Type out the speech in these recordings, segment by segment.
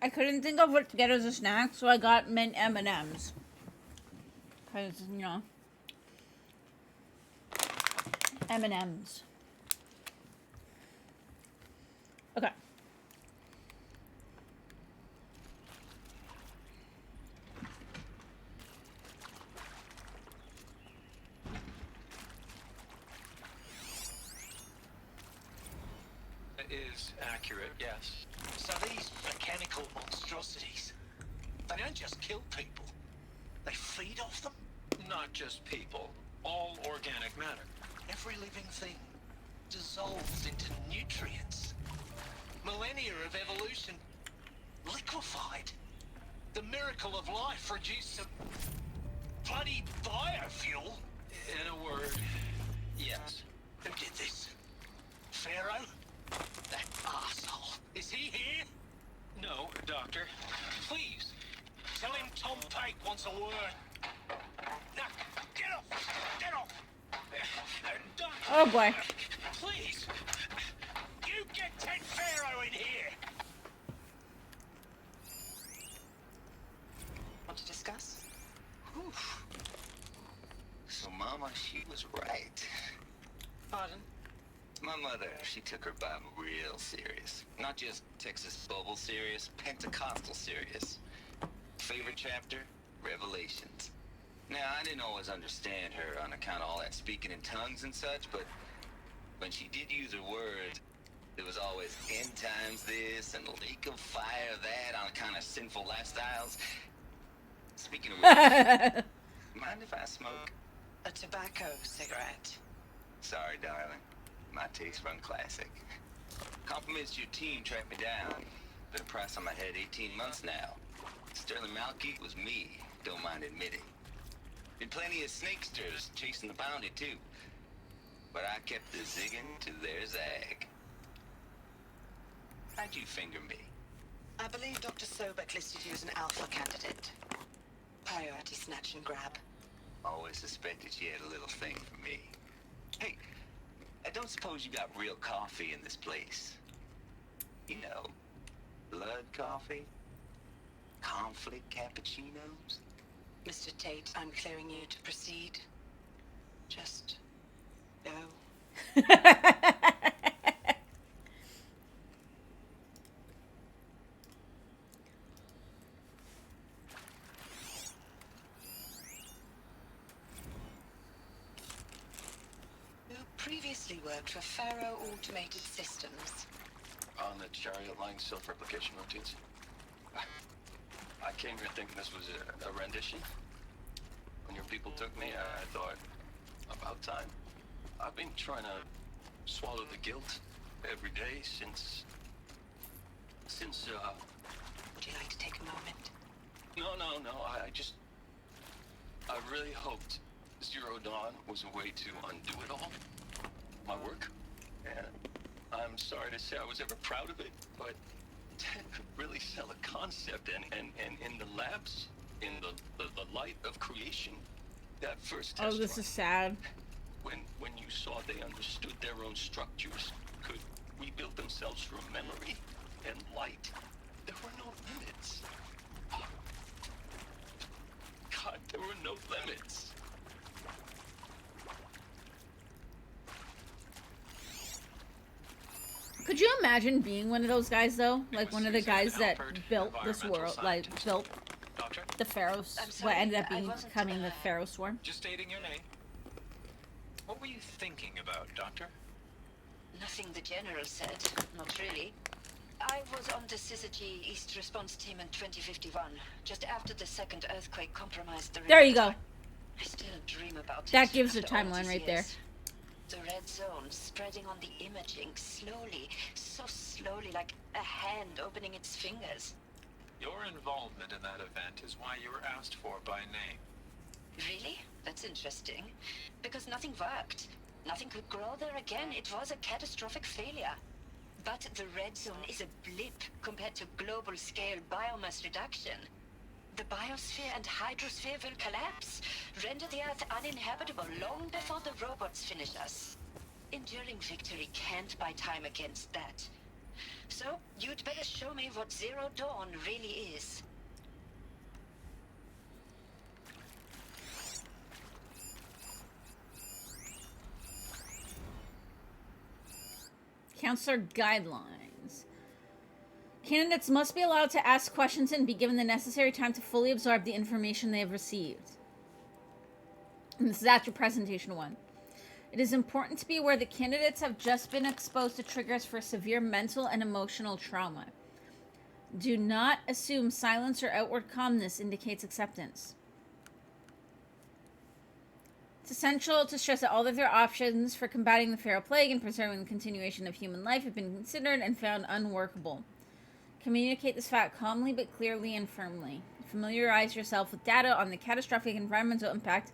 I couldn't think of what to get as a snack, so I got mint M&Ms. Because, you know, M&Ms. Okay. Is accurate, yes. So these mechanical monstrosities, they don't just kill people, they feed off them? Not just people, all organic matter. Every living thing dissolves into nutrients. Millennia of evolution liquefied. The miracle of life produced some bloody biofuel. In a word, yes. Who did this? Pharaoh? That arsehole. Is he here? No, Doctor. Please, tell him Tom Pate wants a word. No, get off! Get off! Doctor, Oh boy. please! You get Ted Pharaoh in here! Want to discuss? Whew. So Mama, she was right. Pardon? My mother, she took her Bible real serious. Not just Texas Bible serious, Pentecostal serious. Favorite chapter? Revelations. Now, I didn't always understand her on account of all that speaking in tongues and such, but when she did use her words, there was always end times this and lake of fire that on account of sinful lifestyles. Speaking of which, mind if I smoke? A tobacco cigarette. Sorry, darling. My taste run classic. Compliments to your team tracked me down. Been a price on my head 18 months now. Sterling Malky was me, don't mind admitting. Been plenty of snakesters chasing the bounty too. But I kept the zigging to their zag. How'd you finger me? I believe Dr. Sobek listed you as an alpha candidate. Priority snatch and grab. Always suspected she had a little thing for me. Hey, I don't suppose you got real coffee in this place? You know, blood coffee? Conflict cappuccinos? Mr. Tate, I'm clearing you to proceed. Just go. You previously worked for Pharaoh Automated Systems. On the chariot line self-replication routines. I came here thinking this was a rendition. When your people took me, I thought, about time. I've been trying to swallow the guilt every day since, Would you like to take a moment? no, I really hoped Zero Dawn was a way to undo it all. My work. And I'm sorry to say I was ever proud of it, but Ted could really sell a concept, and in the labs, in the light of creation, that first test Oh, this run, is sad. when you saw they understood their own structures, could rebuild themselves from memory and light, there were no limits. God, there were no limits. Could you imagine being one of those guys, though? Like one of the guys that built this world, like built Doctor? the Pharaohs, I'm sorry, what ended up I being wasn't, becoming the Pharaoh Swarm. Just stating your name. What were you thinking about, Doctor? Nothing the General said, not really. I was on the Syzygy East Response Team in 2051, just after the second earthquake compromised the There you go. reactor. I still dream about it. That gives the after all timeline these right there. years. The red zone spreading on the imaging slowly, so slowly, like a hand opening its fingers. Your involvement in that event is why you were asked for by name. Really? That's interesting. Because nothing worked. Nothing could grow there again. It was a catastrophic failure. But the red zone is a blip compared to global scale biomass reduction. The biosphere and hydrosphere will collapse, render the Earth uninhabitable long before the robots finish us. Enduring victory can't buy time against that. So, you'd better show me what Zero Dawn really is. Counselor guidelines. Candidates must be allowed to ask questions and be given the necessary time to fully absorb the information they have received. And this is after presentation 1. It is important to be aware that candidates have just been exposed to triggers for severe mental and emotional trauma. Do not assume silence or outward calmness indicates acceptance. It's essential to stress that all of their options for combating the feral plague and preserving the continuation of human life have been considered and found unworkable. Communicate this fact calmly but clearly and firmly. Familiarize yourself with data on the catastrophic environmental impact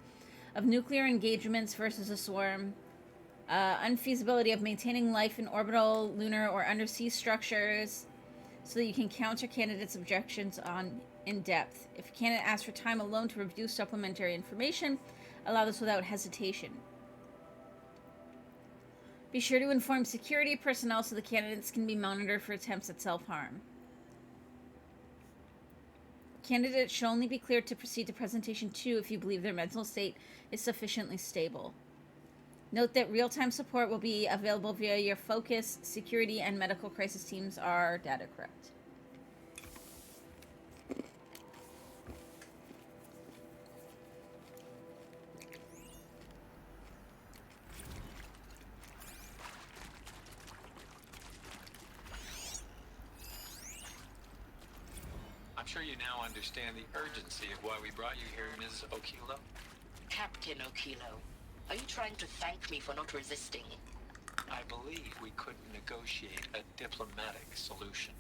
of nuclear engagements versus a swarm, unfeasibility of maintaining life in orbital, lunar, or undersea structures, so that you can counter candidates' objections in depth. If a candidate asks for time alone to review supplementary information, allow this without hesitation. Be sure to inform security personnel so the candidates can be monitored for attempts at self-harm. Candidates should only be cleared to proceed to presentation 2 if you believe their mental state is sufficiently stable. Note that real-time support will be available via your focus, security, and medical crisis teams are data correct. I'm sure you now understand the urgency of why we brought you here, Ms. Okilo. Captain Okilo, are you trying to thank me for not resisting? I believe we couldn't negotiate a diplomatic solution.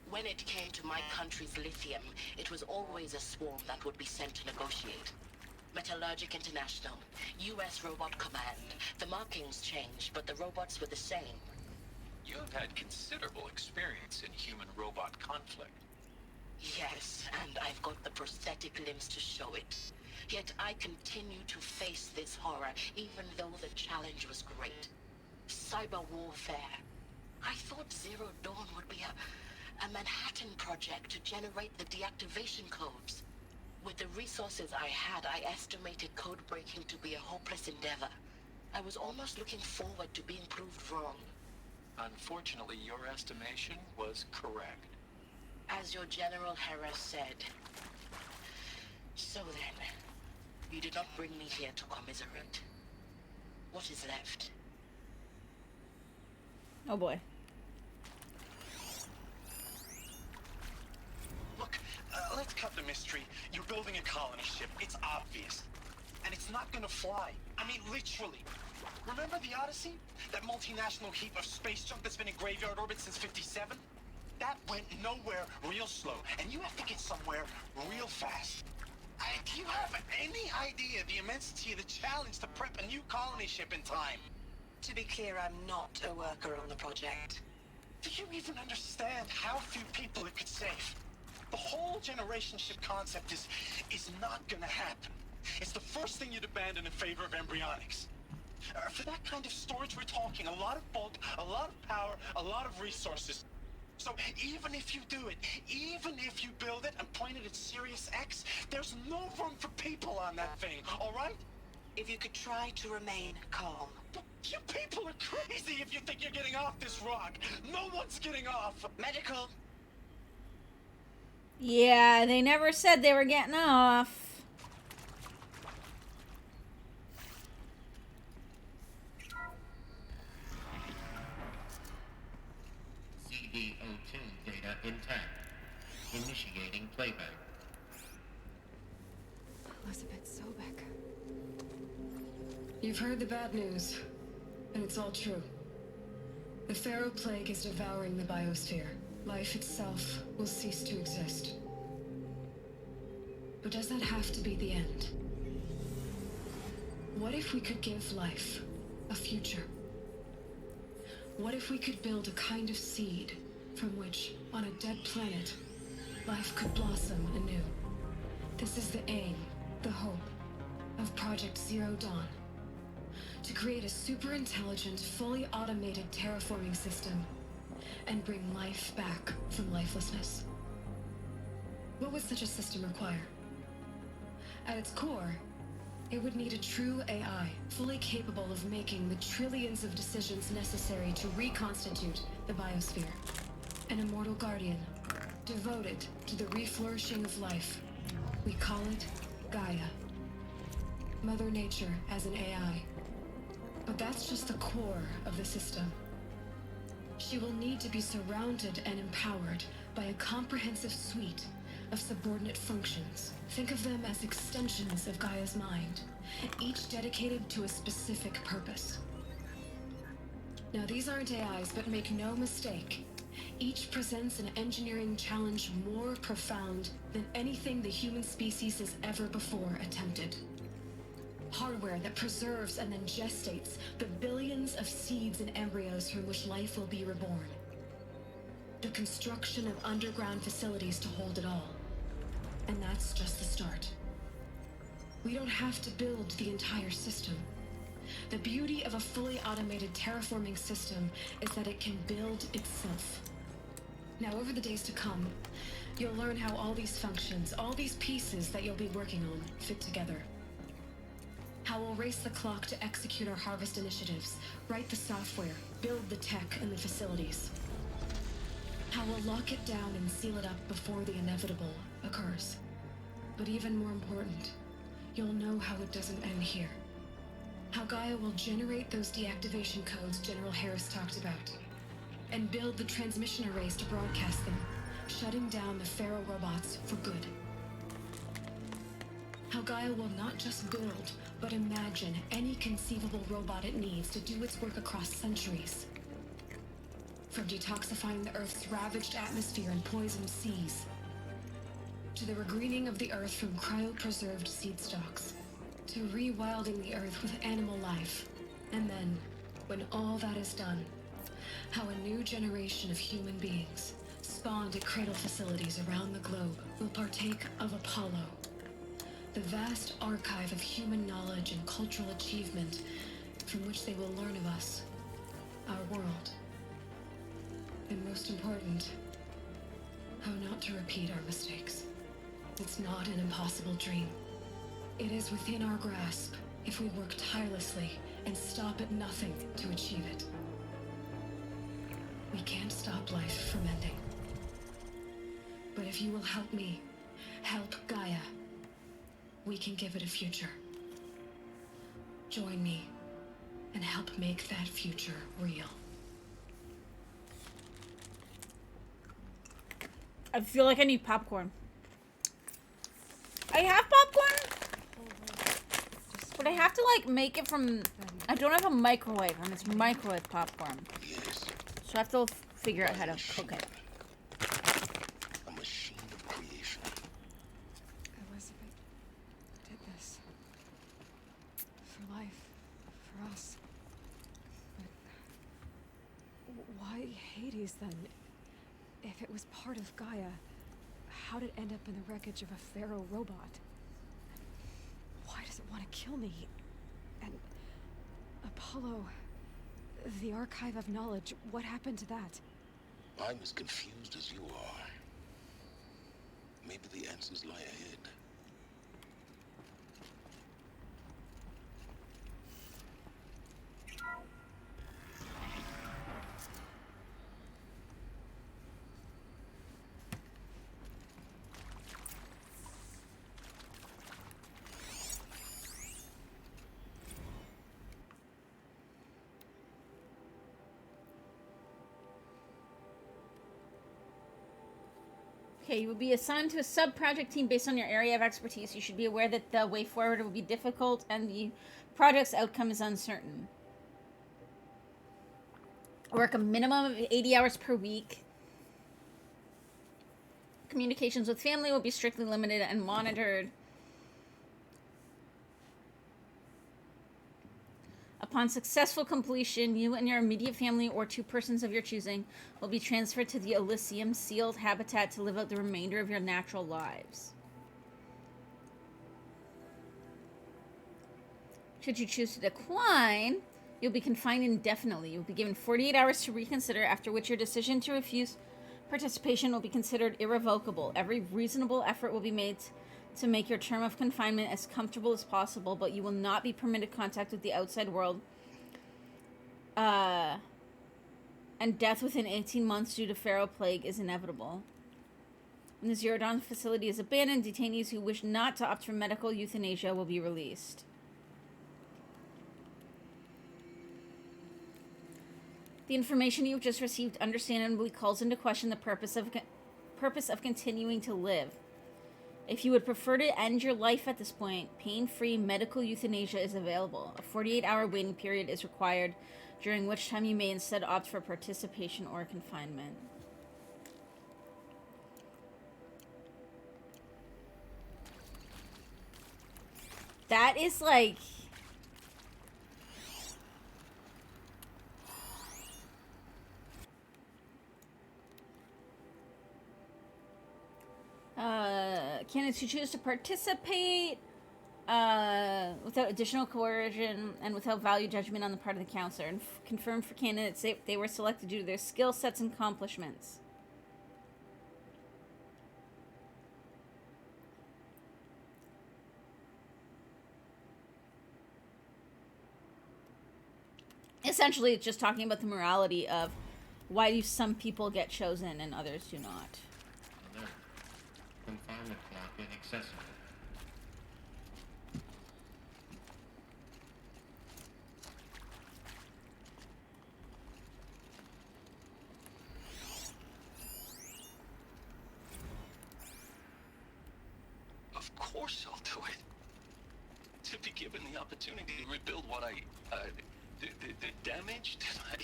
When it came to my country's lithium, it was always a swarm that would be sent to negotiate. Metallurgic International, U.S. Robot Command. The markings changed, but the robots were the same. You have had considerable experience in human-robot conflict. Yes, and I've got the prosthetic limbs to show it. Yet I continue to face this horror, even though the challenge was great. Cyber warfare. I thought Zero Dawn would be a Manhattan project to generate the deactivation codes. With the resources I had, I estimated code breaking to be a hopeless endeavor. I was almost looking forward to being proved wrong. Unfortunately, your estimation was correct. As your General Hera said. So then, you did not bring me here to commiserate. What is left? Oh boy. Look, let's cut the mystery. You're building a colony ship. It's obvious. And it's not gonna fly. I mean, literally. Remember the Odyssey? That multinational heap of space junk that's been in graveyard orbit since '57? That went nowhere real slow. And you have to get somewhere real fast. Do you have any idea the immensity of the challenge to prep a new colony ship in time? To be clear, I'm not a worker on the project. Do you even understand how few people it could save? The whole generation ship concept is not gonna happen. It's the first thing you'd abandon in favor of embryonics. For that kind of storage, we're talking a lot of bulk, a lot of power, a lot of resources. So even if you do it, even if you build it and point it at Sirius X, there's no room for people on that thing, all right? If you could try to remain calm. But you people are crazy if you think you're getting off this rock. No one's getting off. Medical. Yeah, they never said they were getting off. CD02 data intact. Initiating playback. Elizabeth Sobek. You've heard the bad news, and it's all true. The Pharaoh Plague is devouring the biosphere. Life itself will cease to exist. But does that have to be the end? What if we could give life a future? What if we could build a kind of seed from which, on a dead planet, life could blossom anew? This is the aim, the hope, of Project Zero Dawn. To create a super-intelligent, fully automated terraforming system and bring life back from lifelessness. What would such a system require? At its core, it would need a true AI, fully capable of making the trillions of decisions necessary to reconstitute the biosphere. An immortal guardian, devoted to the reflourishing of life. We call it Gaia. Mother Nature as an AI. But that's just the core of the system. She will need to be surrounded and empowered by a comprehensive suite of subordinate functions. Think of them as extensions of Gaia's mind, each dedicated to a specific purpose. Now, these aren't AIs, but make no mistake, each presents an engineering challenge more profound than anything the human species has ever before attempted. Hardware that preserves and then gestates the billions of seeds and embryos from which life will be reborn. The construction of underground facilities to hold it all. And that's just the start. We don't have to build the entire system. The beauty of a fully automated terraforming system is that it can build itself. Now, over the days to come, you'll learn how all these functions, all these pieces that you'll be working on, fit together. How we'll race the clock to execute our harvest initiatives, write the software, build the tech and the facilities. How we'll lock it down and seal it up before the inevitable occurs. But even more important, you'll know how it doesn't end here. How Gaia will generate those deactivation codes General Harris talked about, and build the transmission arrays to broadcast them, shutting down the Pharaoh robots for good. How Gaia will not just build, but imagine any conceivable robot it needs to do its work across centuries. From detoxifying the Earth's ravaged atmosphere and poisoned seas, to the regreening of the Earth from cryopreserved seed stocks, to rewilding the Earth with animal life. And then, when all that is done, how a new generation of human beings, spawned at cradle facilities around the globe, will partake of Apollo, the vast archive of human knowledge and cultural achievement from which they will learn of us, our world. And most important, how not to repeat our mistakes. It's not an impossible dream. It is within our grasp if we work tirelessly and stop at nothing to achieve it. We can't stop life from ending. But if you will help me, help Gaia, we can give it a future. Join me and help make that future real. I feel like I need popcorn. I have popcorn, but I have to like make it from. I don't have a microwave, and it's microwave popcorn. Yes, So I have to figure out how to cook it. a machine of creation. Elizabeth did this. For life. For us. But why Hades then? If it was part of Gaia, how did it end up in the wreckage of a Pharaoh robot? Why does it want to kill me? And Apollo, the archive of knowledge, what happened to that? I'm as confused as you are. Maybe the answers lie ahead. Okay, you will be assigned to a sub-project team based on your area of expertise. You should be aware that the way forward will be difficult and the project's outcome is uncertain. Work a minimum of 80 hours per week. Communications with family will be strictly limited and monitored. Upon successful completion, you and your immediate family or 2 persons of your choosing will be transferred to the Elysium sealed habitat to live out the remainder of your natural lives. Should you choose to decline, You'll be confined indefinitely. You'll be given 48 hours to reconsider, after which your decision to refuse participation will be considered irrevocable. Every reasonable effort will be made to make your term of confinement as comfortable as possible, but you will not be permitted contact with the outside world. And death within 18 months due to feral plague is inevitable. When the Zero Dawn facility is abandoned, detainees who wish not to opt for medical euthanasia will be released. The information you've just received understandably calls into question the purpose of continuing to live. If you would prefer to end your life at this point, pain-free medical euthanasia is available. A 48-hour waiting period is required, during which time you may instead opt for participation or confinement. That is like... candidates who choose to participate without additional coercion and without value judgment on the part of the counselor, and confirmed for candidates they were selected due to their skill sets and accomplishments. Essentially, it's just talking about the morality of why do some people get chosen and others do not. Alert. Confinement clock inaccessible. Of course I'll do it. To be given the opportunity to rebuild what the damage that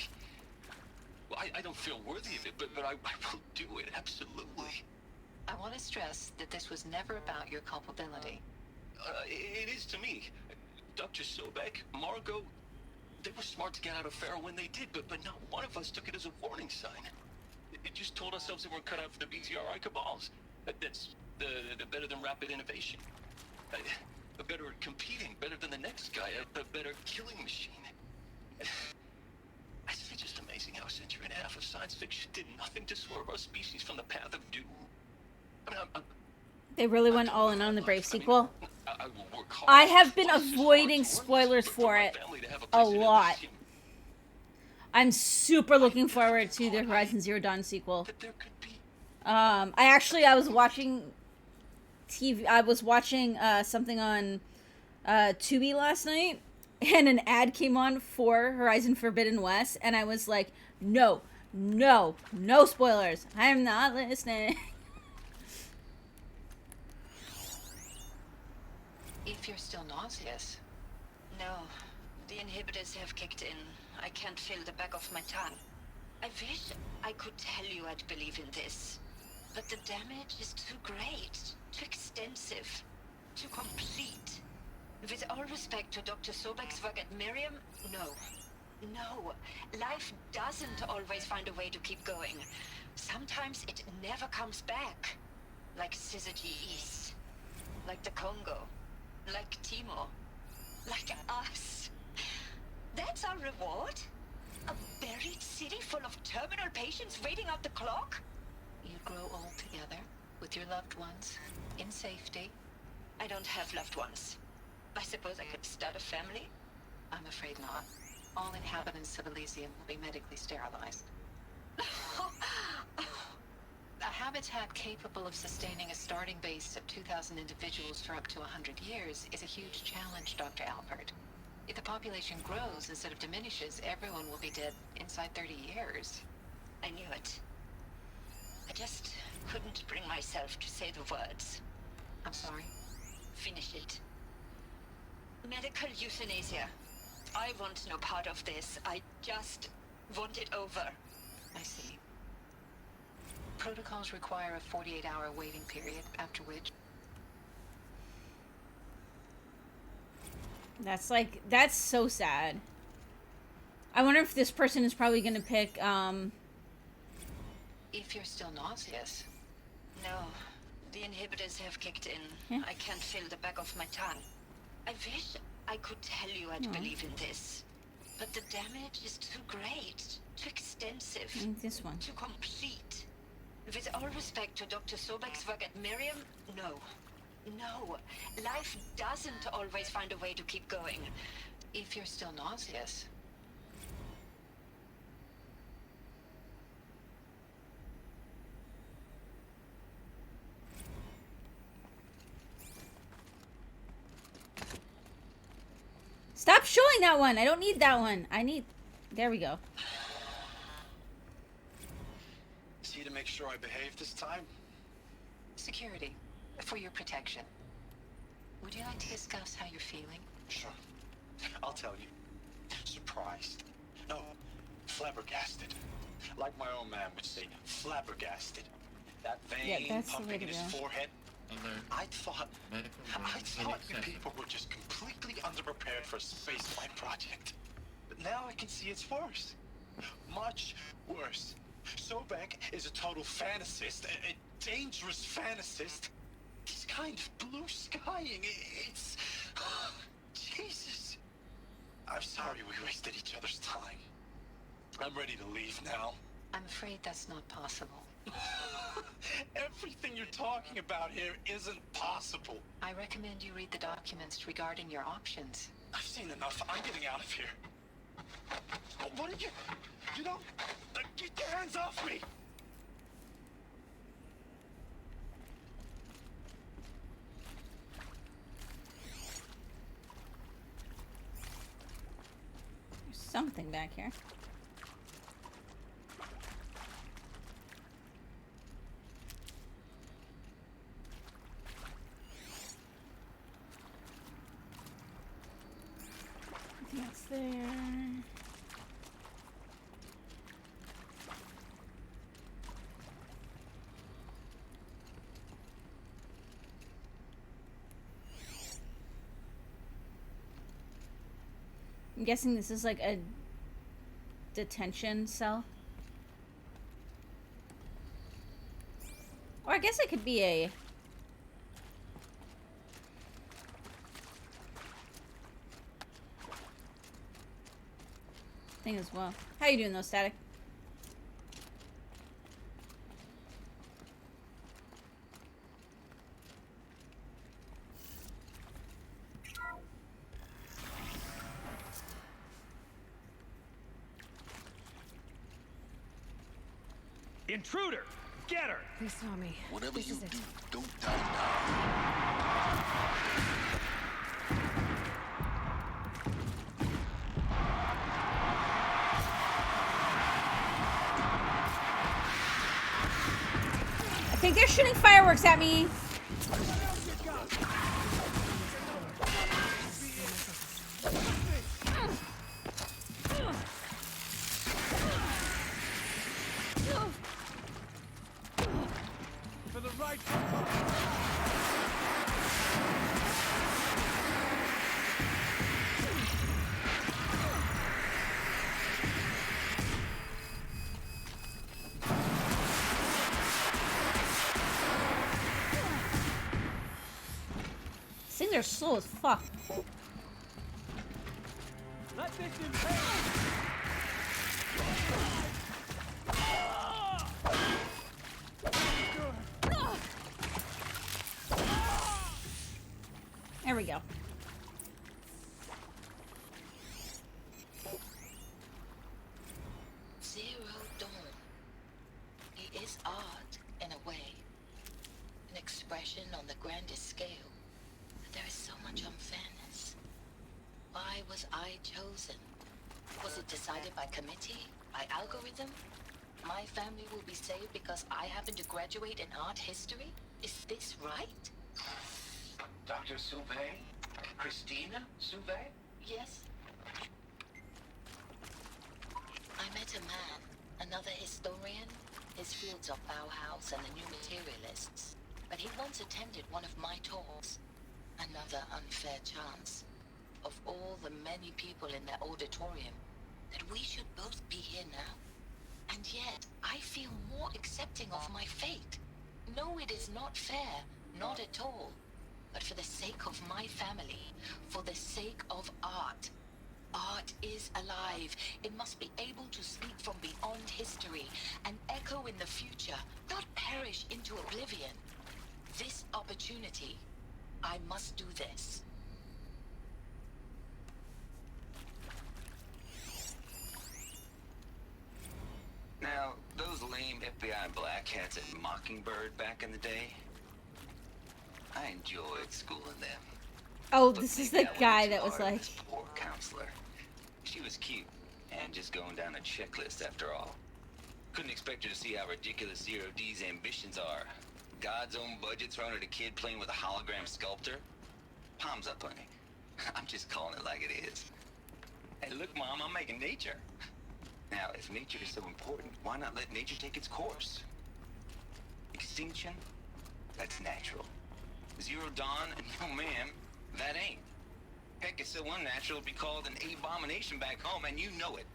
I don't feel worthy of it, but I will do it, absolutely. I want to stress that this was never about your culpability. It is to me. Dr. Sobek, Margot, they were smart to get out of Pharaoh when they did, but not one of us took it as a warning sign. It just told ourselves that we're cut out for the BTRI cabals. That's the better than rapid innovation. A better at competing, better than the next guy, a better killing machine. It's just amazing how a century and a half of science fiction did nothing to swerve our species from the path of doom. I mean, They really went all in on the Brave sequel. I will work hard. I have been avoiding spoilers for it a lot. I'm super looking forward to the Horizon Zero Dawn sequel. I was watching TV. I was watching something on Tubi last night, and an ad came on for Horizon Forbidden West, and I was like, no spoilers. I am not listening. If you're still nauseous. No, the inhibitors have kicked in. I can't feel the back of my tongue. I wish I could tell you I'd believe in this, but the damage is too great, too extensive, too complete. With all respect to Dr. Sobek's work at Miriam, no. Life doesn't always find a way to keep going. Sometimes it never comes back. Like Syzygy East. Like the Congo. Like Timor. Like us. That's our reward? A buried city full of terminal patients waiting out the clock? You'd grow old together, with your loved ones, in safety. I don't have loved ones. I suppose I could start a family? I'm afraid not. All inhabitants of Elysium will be medically sterilized. A habitat capable of sustaining a starting base of 2,000 individuals for up to 100 years is a huge challenge, Dr. Alpert. If the population grows instead of diminishes, everyone will be dead inside 30 years. I knew it. I just couldn't bring myself to say the words. I'm sorry. Finish it. Medical euthanasia. I want no part of this. I just want it over. I see. Protocols require a 48-hour waiting period, after which... That's so sad. I wonder if this person is probably gonna pick, If you're still nauseous. No, the inhibitors have kicked in. Yeah. I can't feel the back of my tongue. I wish I could tell you I'd believe in this, But the damage is too great, too extensive, This one. too complete. With all respect to Dr. Sobek's work at Miriam, no. No. Life doesn't always find a way to keep going. If you're still nauseous. Stop showing that one. I don't need that one. I need... There we go. See to make sure I behave this time? Security, for your protection. Would you like to discuss how you're feeling? Sure. I'll tell you. Surprised. No, flabbergasted. Like my own man would say, flabbergasted. That vein pumping in his forehead. I thought you people were just completely underprepared for a spaceflight project. But now I can see it's worse. Much worse. Sobek is a total fantasist, a dangerous fantasist. He's kind of blue skying. It's... Jesus. I'm sorry we wasted each other's time. I'm ready to leave now. I'm afraid that's not possible. Everything you're talking about here isn't possible. I recommend you read the documents regarding your options. I've seen enough. I'm getting out of here. What did you... You know... Get your hands off me! There's something back here. That's there. I'm guessing this is like a detention cell. Or I guess it could be a... thing as well. How you doing though, Static? Intruder! Get her! They saw me. Whatever This you is it. do, don't die now. I think they're shooting fireworks at me. For the right... These things are slow as fuck. Let this impale! There we go. Zero Dawn. It is art, in a way. An expression on the grandest scale. But there is so much unfairness. Why was I chosen? Was it decided by committee? By algorithm? My family will be saved because I happen to graduate in art history? Is this right? Dr. Sauvé? Christina Sauvé? Yes. I met a man, another historian. His fields are Bauhaus and the New Materialists. But he once attended one of my talks. Another unfair chance. Of all the many people in that auditorium, that we should both be here now. And yet, I feel more accepting of my fate. No, it is not fair. Not at all. But for the sake of my family, for the sake of art, Art is alive. It must be able to speak from beyond history and echo in the future, not perish into oblivion. This opportunity, I must do this. Now, those lame FBI black hats at Mockingbird back in the day, I enjoyed schooling them. Oh, But this is maybe the I went guy too that was hard on like, this poor counselor. She was cute and just going down a checklist after all. Couldn't expect her to see how ridiculous Zero D's ambitions are. God's own budget thrown at a kid playing with a hologram sculptor. Palms up, honey. I'm just calling it like it is. Hey, look, Mom, I'm making nature. Now, if nature is so important, why not let nature take its course? Extinction? That's natural. Zero Dawn? No, ma'am, that ain't. Heck, it's so unnatural to be called an abomination back home, and you know it.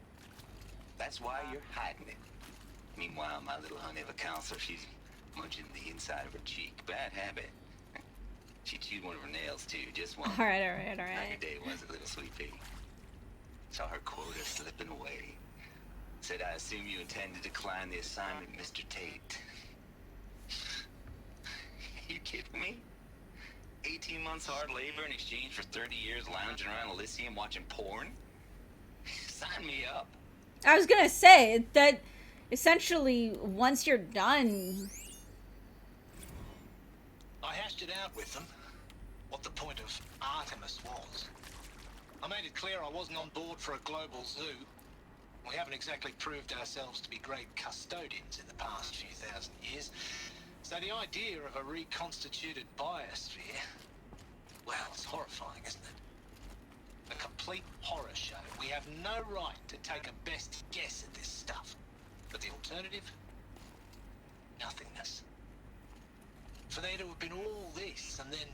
That's why you're hiding it. Meanwhile, my little honey of a counselor, she's munching the inside of her cheek. Bad habit. She chewed one of her nails, too, just one. all right. Not your day, was it, little sweet pea? Saw her quota slipping away. Said, I assume you intend to decline the assignment, Mr. Tate. You kidding me? 18 months hard labor in exchange for 30 years lounging around Elysium watching porn? Sign me up. I was gonna say that essentially once you're done, I hashed it out with them, what the point of Artemis was. I made it clear I wasn't on board for a global zoo. We haven't exactly proved ourselves to be great custodians in the past few thousand years. So the idea of a reconstituted biosphere, well, it's horrifying, isn't it? A complete horror show. We have no right to take a best guess at this stuff. But the alternative? Nothingness. For there to have been all this and then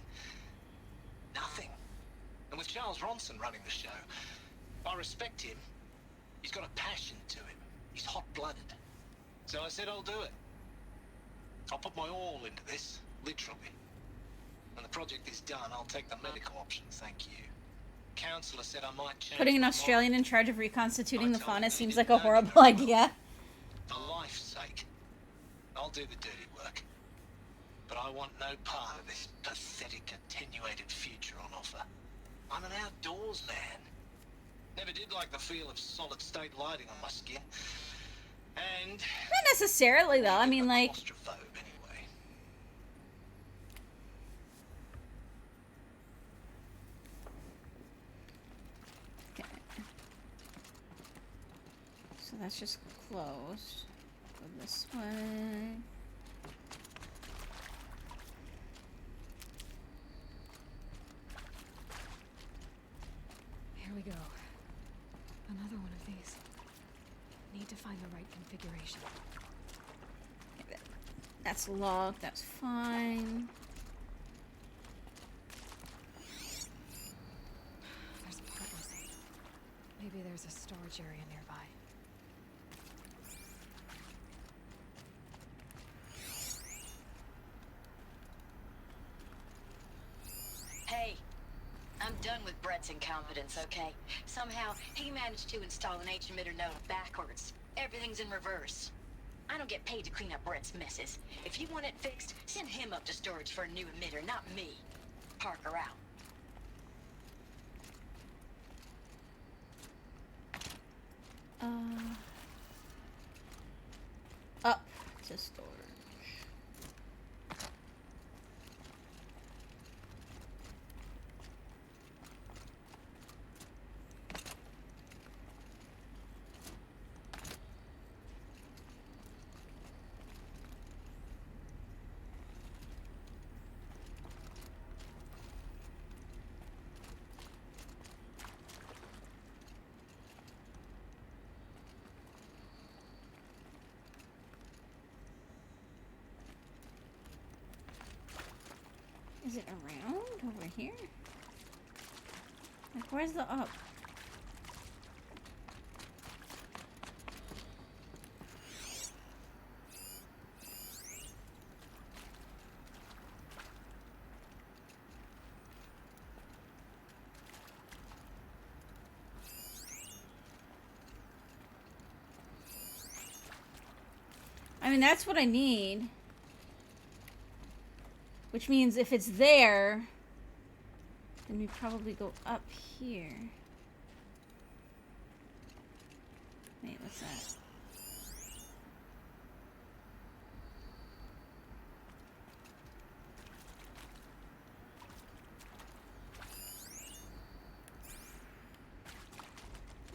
nothing. And with Charles Ronson running the show, I respect him. He's got a passion to him. He's hot-blooded. So I said I'll do it. I'll put my all into this, literally. When the project is done, I'll take the medical option, thank you. Counselor said I might change putting an my Australian mind. in charge of reconstituting I the told fauna him seems he like a didn't know horrible me very well. idea. For life's sake, I'll do the dirty work. But I want no part of this pathetic, attenuated future on offer. I'm an outdoors man. Never did like the feel of solid-state lighting on my skin. And... Not necessarily, though. I mean, like, claustrophobe, anyway. okay. So that's just closed. Go this way. Here we go. Another one of these. Need to find the right configuration. That's locked. That's fine. There's a part missing. Maybe there's a storage area nearby. Hey, I'm done with Brett's incompetence, okay? Somehow, he managed to install an H-emitter node backwards. Everything's in reverse. I don't get paid to clean up Brett's messes. If you want it fixed, send him up to storage for a new emitter, not me. Parker out. Up to storage. Is it around over here? Like, where's the up? I mean, that's what I need. Which means if it's there, then we probably go up here. Wait, what's that?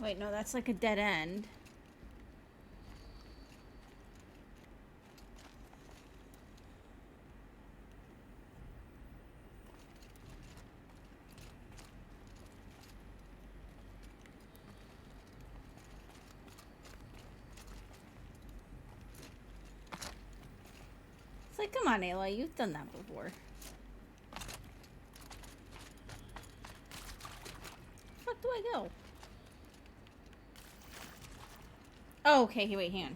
Wait, no, that's like a dead end. It's like, come on, Ayla, you've done that before. Where the fuck do I go? Oh, okay, wait, hang on.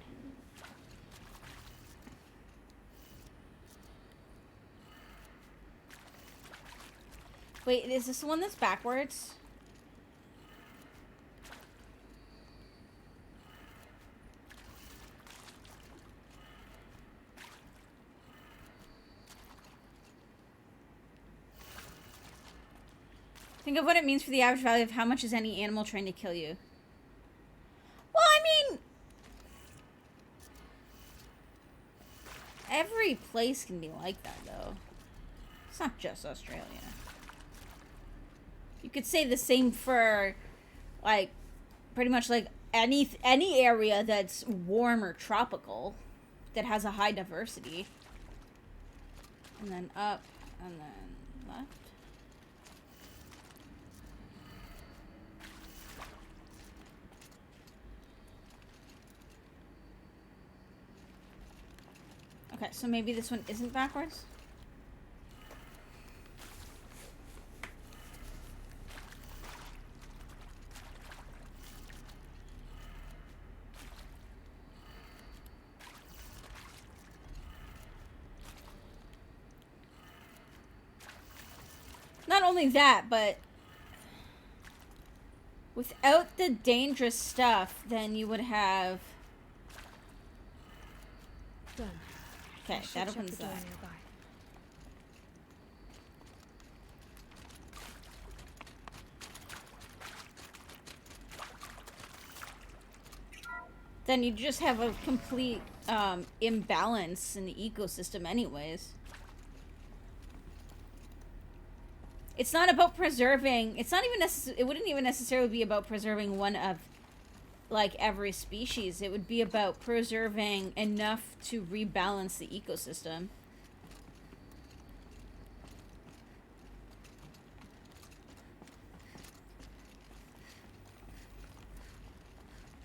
Wait, is this the one that's backwards? Think of what it means for the average value of how much is any animal trying to kill you. Well, I mean, every place can be like that, though. It's not just Australia. You could say the same for, like, pretty much like any area that's warm or tropical that has a high diversity. And then up, and then left. Okay, so maybe this one isn't backwards? Not only that, but without the dangerous stuff, then you would have... Done. Okay, that opens that. Then you just have a complete imbalance in the ecosystem anyways. It's not about preserving, it's not even it wouldn't even necessarily be about preserving one of like every species. It would be about preserving enough to rebalance the ecosystem.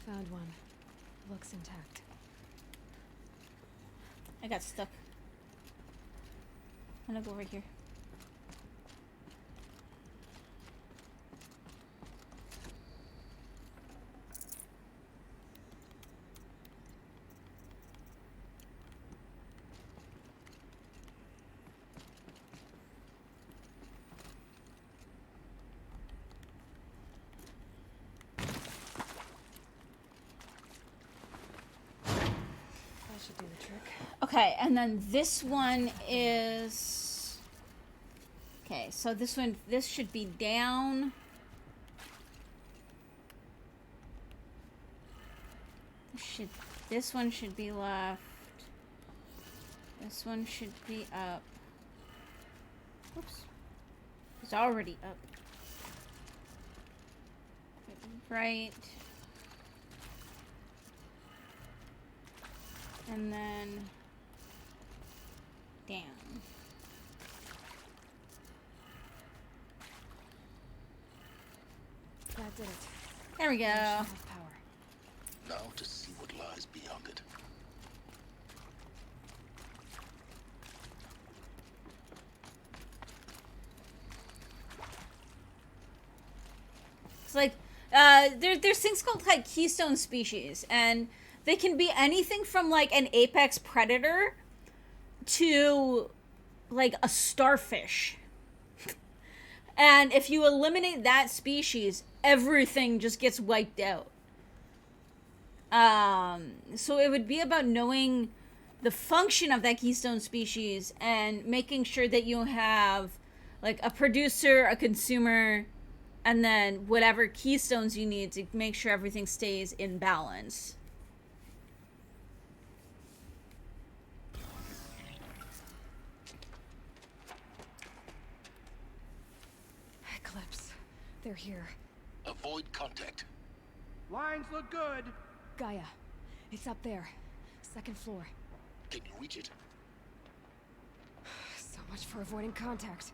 Found one. Looks intact. I got stuck. I'm gonna go over here. Should do the trick. Okay, and then this one is... Okay, so this one, this should be down. This one should be left. This one should be up. Whoops. It's already up. Right. And then down. That did it. There we go. Power. Now to see what lies beyond it. It's like there's things called like keystone species, and they can be anything from like an apex predator to like a starfish. And if you eliminate that species, everything just gets wiped out. So it would be about knowing the function of that keystone species and making sure that you have like a producer, a consumer, and then whatever keystones you need to make sure everything stays in balance. Eclipse. They're here. Avoid contact. Lines look good. Gaia. It's up there. Second floor. Can you reach it? So much for avoiding contact.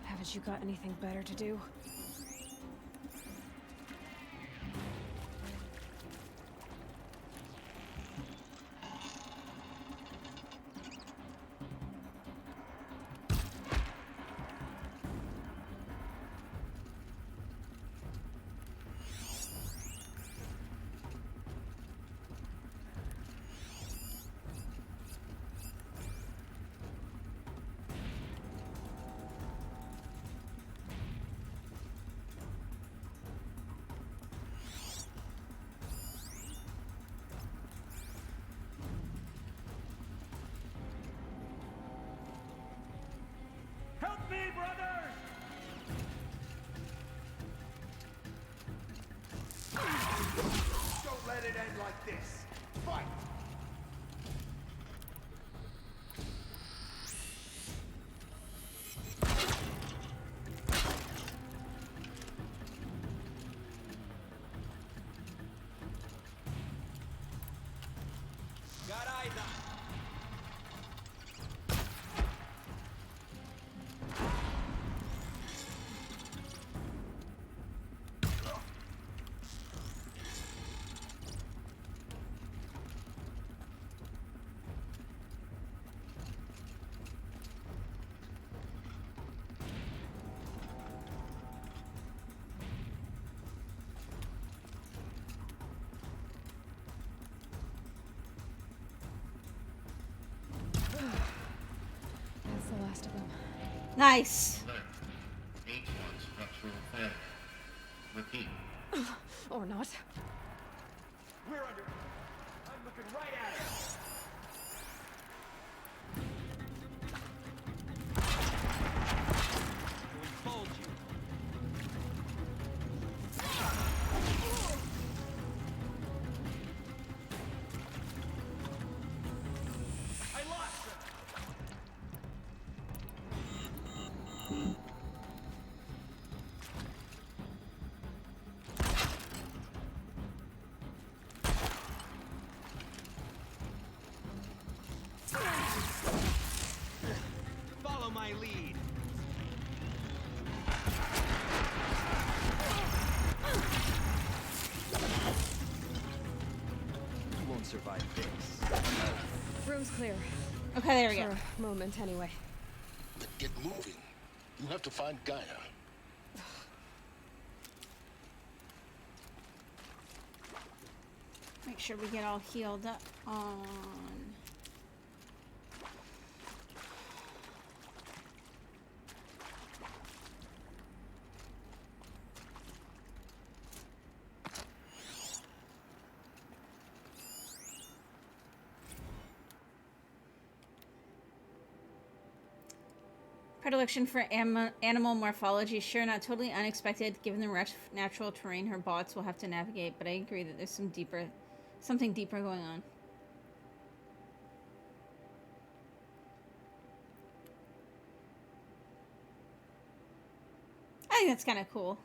Haven't you got anything better to do? Help me, brothers! Don't let it end like this. Fight! Got eyes on. That's the last of them. Nice. Alert. H1 structural failure. Repeat. Or not. We're under. I'm looking right at it. To enfold you. I lost him. Follow my lead. You won't survive this. Room's clear. Okay, there we go. For a moment, anyway. But get moving. You have to find Gaia. Make sure we get all healed up on. Predilection for animal morphology. Sure, not totally unexpected given the rough natural terrain her bots will have to navigate, but I agree that there's something deeper going on. I think that's kind of cool.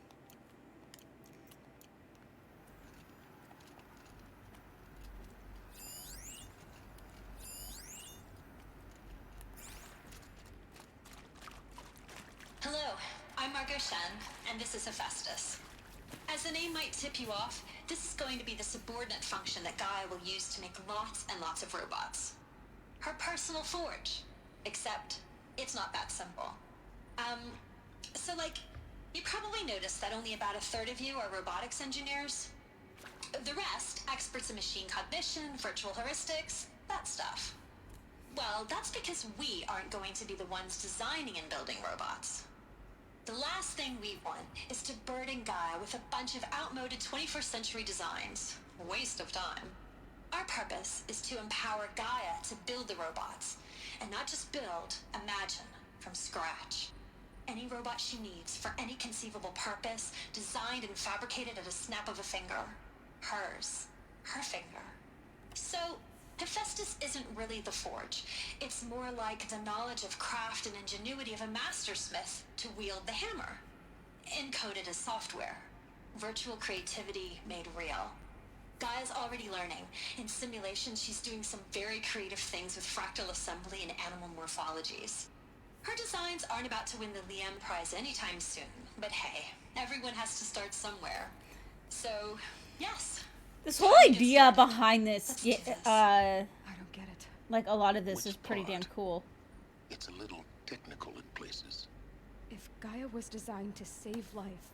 Hello, I'm Margot Shen, and this is Hephaestus. As the name might tip you off, this is going to be the subordinate function that Gaia will use to make lots and lots of robots. Her personal forge. Except, It's not that simple. So like, you probably noticed that only about a third of you are robotics engineers. The rest, experts in machine cognition, virtual heuristics, that stuff. Well, that's because we aren't going to be the ones designing and building robots. The last thing we want is to burden Gaia with a bunch of outmoded 21st century designs. Waste of time. Our purpose is to empower Gaia to build the robots, and not just build, imagine, from scratch. Any robot she needs for any conceivable purpose, designed and fabricated at a snap of a finger. Hers. Her finger. So, Hephaestus isn't really the forge. It's more like the knowledge of craft and ingenuity of a mastersmith to wield the hammer. Encoded as software. Virtual creativity made real. Gaia's already learning. In simulation, she's doing some very creative things with fractal assembly and animal morphologies. Her designs aren't about to win the Liam Prize anytime soon, but hey, everyone has to start somewhere. So, yes. This whole idea behind this, I don't get it. like a lot of this is pretty damn cool. It's a little technical in places. If Gaia was designed to save life,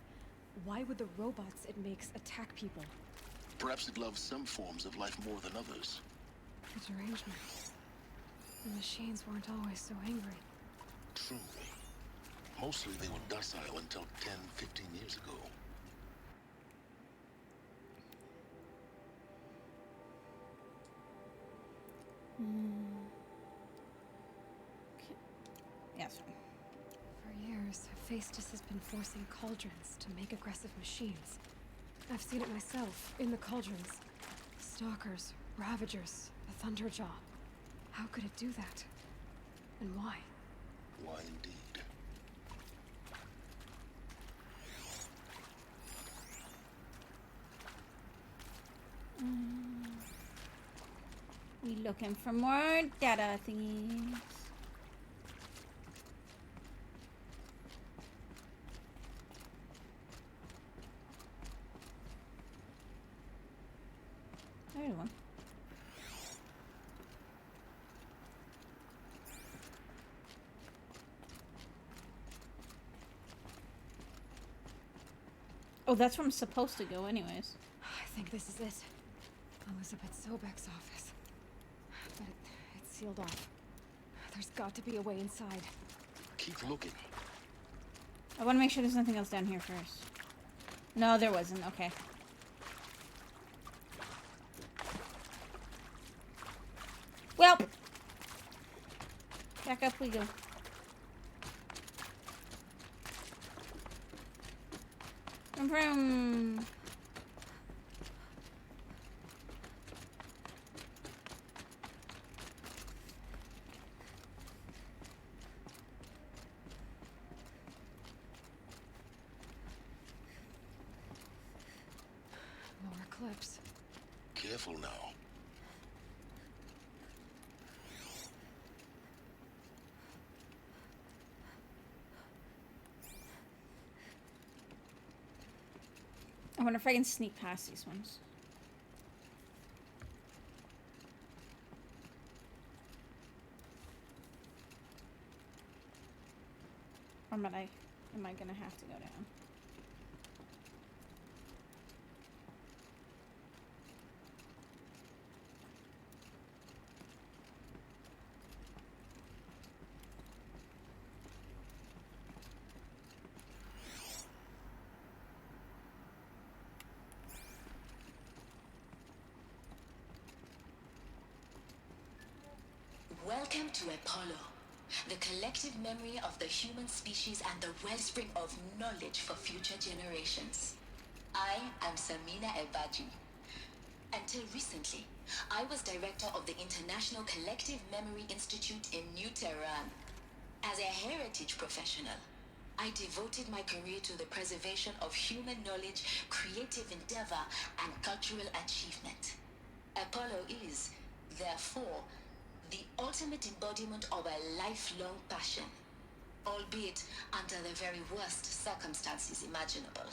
why would the robots it makes attack people? Perhaps it loves some forms of life more than others. The derangement. The machines weren't always so angry. True. Mostly they were docile until 10, 15 years ago. Okay. Yes. For years, Hephaestus has been forcing cauldrons to make aggressive machines. I've seen it myself, in the cauldrons. Stalkers, Ravagers, the Thunderjaw. How could it do that? And why? Why indeed? We looking for more data thingies. There's one. Oh, that's where I'm supposed to go anyways. I think this is it. Elizabeth Sobek's office. But it's sealed off. There's got to be a way inside. Keep looking. I want to make sure there's nothing else down here first. No, there wasn't. Okay. Well, back up we go. Vroom, vroom. More clips. Careful now. I wonder if I can sneak past these ones. Or am I gonna have to go down? Welcome to Apollo, the collective memory of the human species and the wellspring of knowledge for future generations. I am Samina Ebaji. Until recently, I was director of the International Collective Memory Institute in New Tehran. As a heritage professional, I devoted my career to the preservation of human knowledge, creative endeavor, and cultural achievement. Apollo is, therefore, the ultimate embodiment of a lifelong passion, albeit under the very worst circumstances imaginable.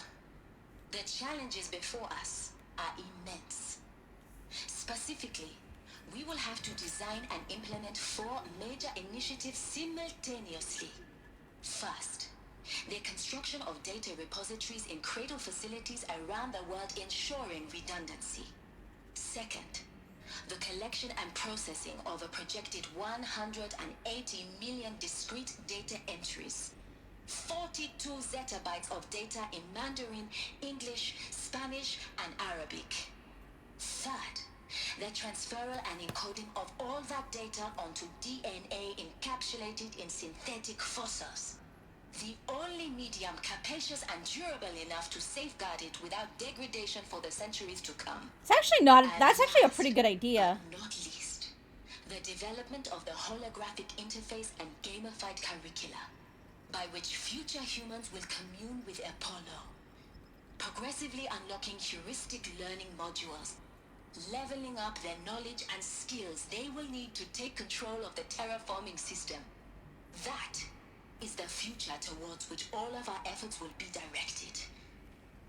The challenges before us are immense. Specifically, We will have to design and implement 4 major initiatives simultaneously. First, the construction of data repositories in cradle facilities around the world, ensuring redundancy. Second, the collection and processing of a projected 180 million discrete data entries. 42 zettabytes of data in Mandarin, English, Spanish, and Arabic. Third, the transferal and encoding of all that data onto DNA encapsulated in synthetic fossils. The only medium capacious and durable enough to safeguard it without degradation for the centuries to come. It's actually not. And That's actually a last, pretty good idea. but not least, the development of the holographic interface and gamified curricula, by which future humans will commune with Apollo, progressively unlocking heuristic learning modules, leveling up their knowledge and skills they will need to take control of the terraforming system. That is the future towards which all of our efforts will be directed.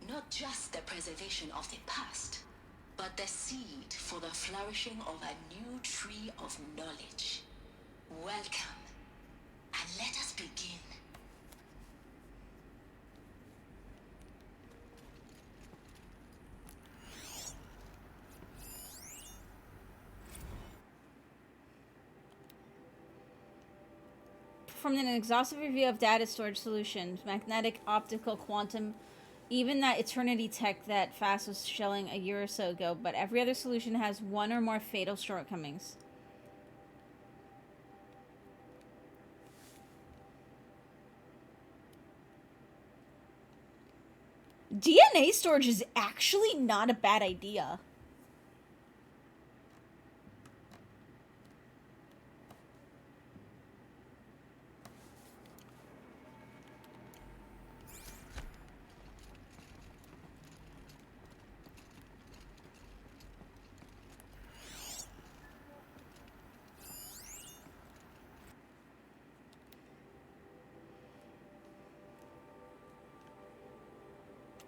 Not just the preservation of the past, but the seed for the flourishing of a new tree of knowledge. Welcome, and let us begin. From an exhaustive review of data storage solutions, magnetic, optical, quantum, even that Eternity tech that FAST was shelling a year or so ago, but every other solution has one or more fatal shortcomings. DNA storage is actually not a bad idea.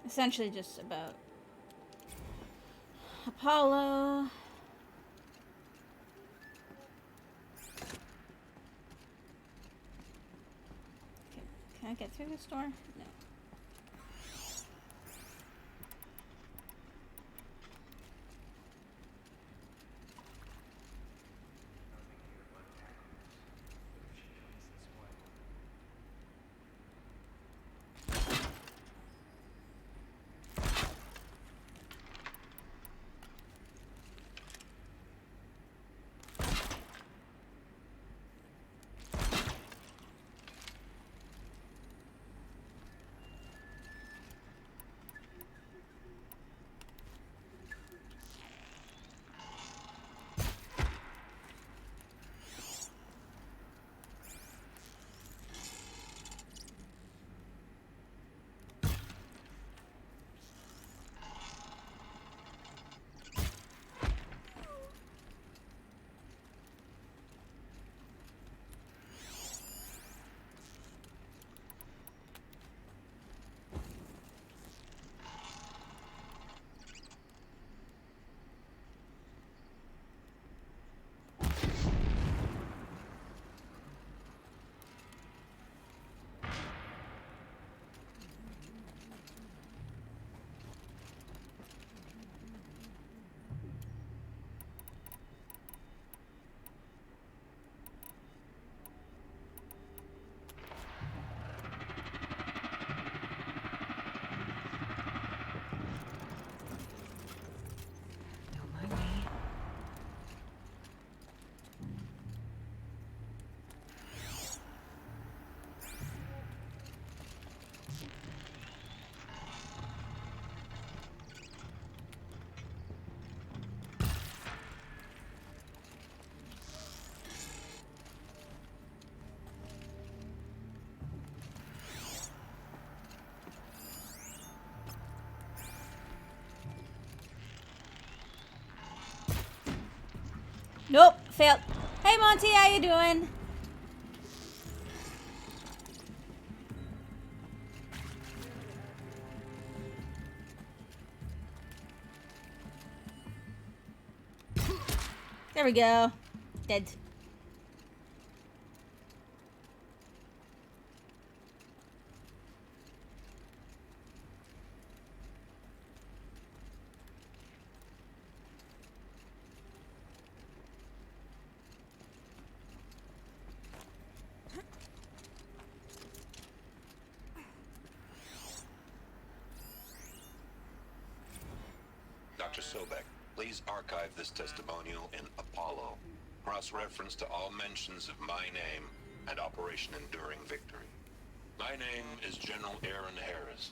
Essentially just about Apollo. Okay. Can I get through this door? No. Nope, failed. Hey Monty, how you doing? There we go. Dead. Dr. Sobek, please archive this testimonial in Apollo. Cross-reference to all mentions of my name and Operation Enduring Victory. My name is General Aaron Harris.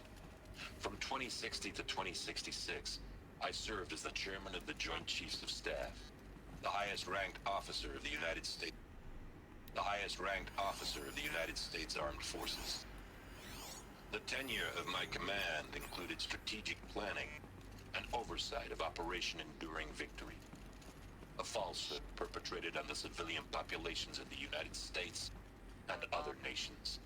From 2060 to 2066, I served as the chairman of the Joint Chiefs of Staff, the highest-ranked officer of the United States Armed Forces. The tenure of my command included strategic planning and oversight of Operation Enduring Victory, a falsehood perpetrated on the civilian populations of the United States and other nations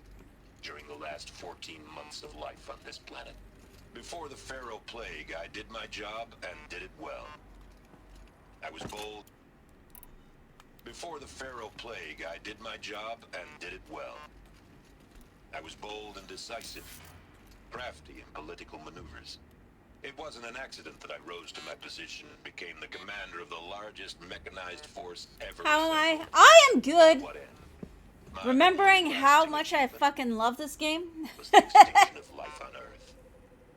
during the last 14 months of life on this planet. Before the Pharaoh Plague, I did my job and did it well. I was bold. Before the Pharaoh Plague, I did my job and did it well. I was bold and decisive, crafty in political maneuvers. It wasn't an accident that I rose to my position and became the commander of the largest mechanized force ever. How am I? I am good. Remembering how much I fucking love this game. Was the extinction of life on Earth,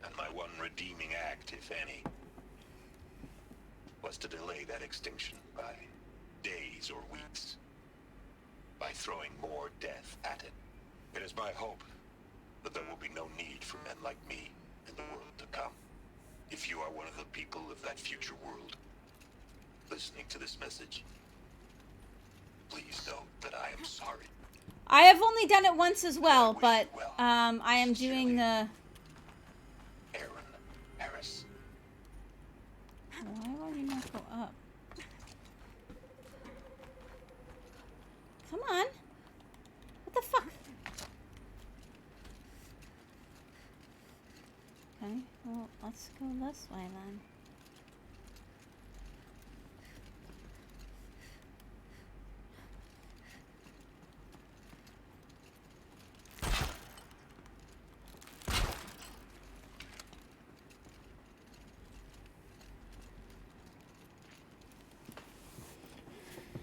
and my one redeeming act, if any, was to delay that extinction by days or weeks, by throwing more death at it. It is my hope that there will be no need for men like me in the world to come. If you are one of the people of that future world listening to this message, please know that I am sorry. I have only done it once as well, but I am doing the... Aaron Harris. Why will you not go up? Come on. What the fuck? Okay, well, let's go this way then.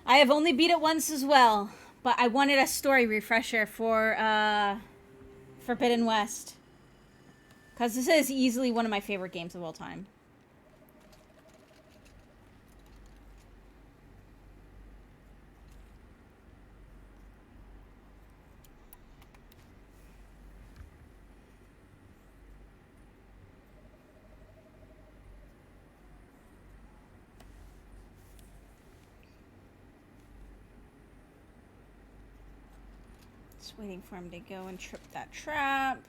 I have only beat it once as well, but I wanted a story refresher for Forbidden West. Because this is easily one of my favorite games of all time. Just waiting for him to go and trip that trap.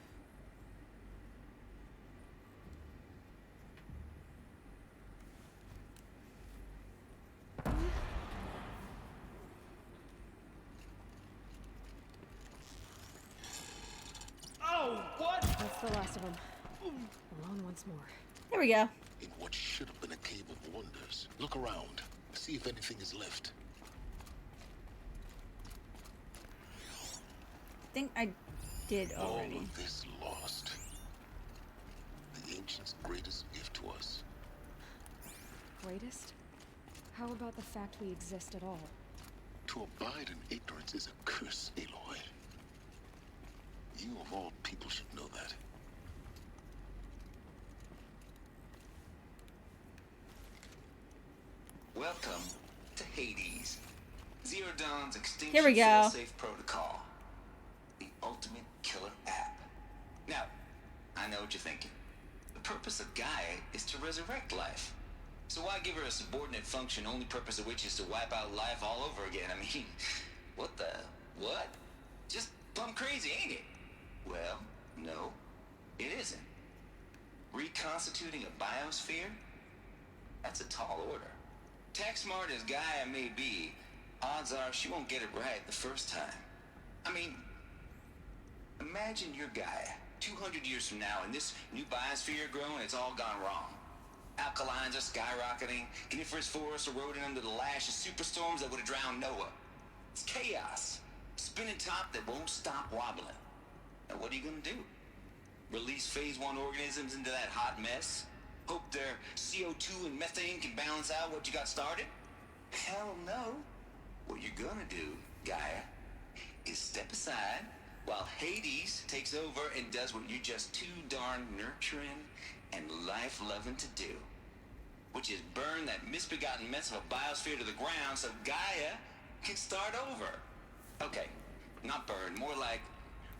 Oh, what? That's the last of them. Alone once more. There we go. In what should have been a cave of wonders. Look around. See if anything is left. I think I did already. All of this lost. The ancients' greatest gift to us. Greatest? How about the fact we exist at all? To abide in ignorance is a curse, Aloy. You of all people should know that. Welcome to Hades. Zero Dawn's extinction Here we go. fail-safe protocol. The ultimate killer app. Now, I know what you're thinking. The purpose of Gaia is to resurrect life. So why give her a subordinate function, only purpose of which is to wipe out life all over again? I mean, what? Just plumb crazy, ain't it? Well, no, it isn't. Reconstituting a biosphere? That's a tall order. Tech smart as Gaia may be, odds are she won't get it right the first time. I mean, imagine you're Gaia, 200 years from now, and this new biosphere growing, it's all gone wrong. Alkalines are skyrocketing. Coniferous forests eroding under the lash of superstorms that would have drowned Noah. It's chaos. Spinning top that won't stop wobbling. Now what are you gonna do? Release phase 1 organisms into that hot mess? Hope their CO2 and methane can balance out what you got started? Hell no. What you're gonna do, Gaia, is step aside while Hades takes over and does what you're just too darn nurturing and life-loving to do, which is burn that misbegotten mess of a biosphere to the ground so Gaia can start over. Okay, not burn, more like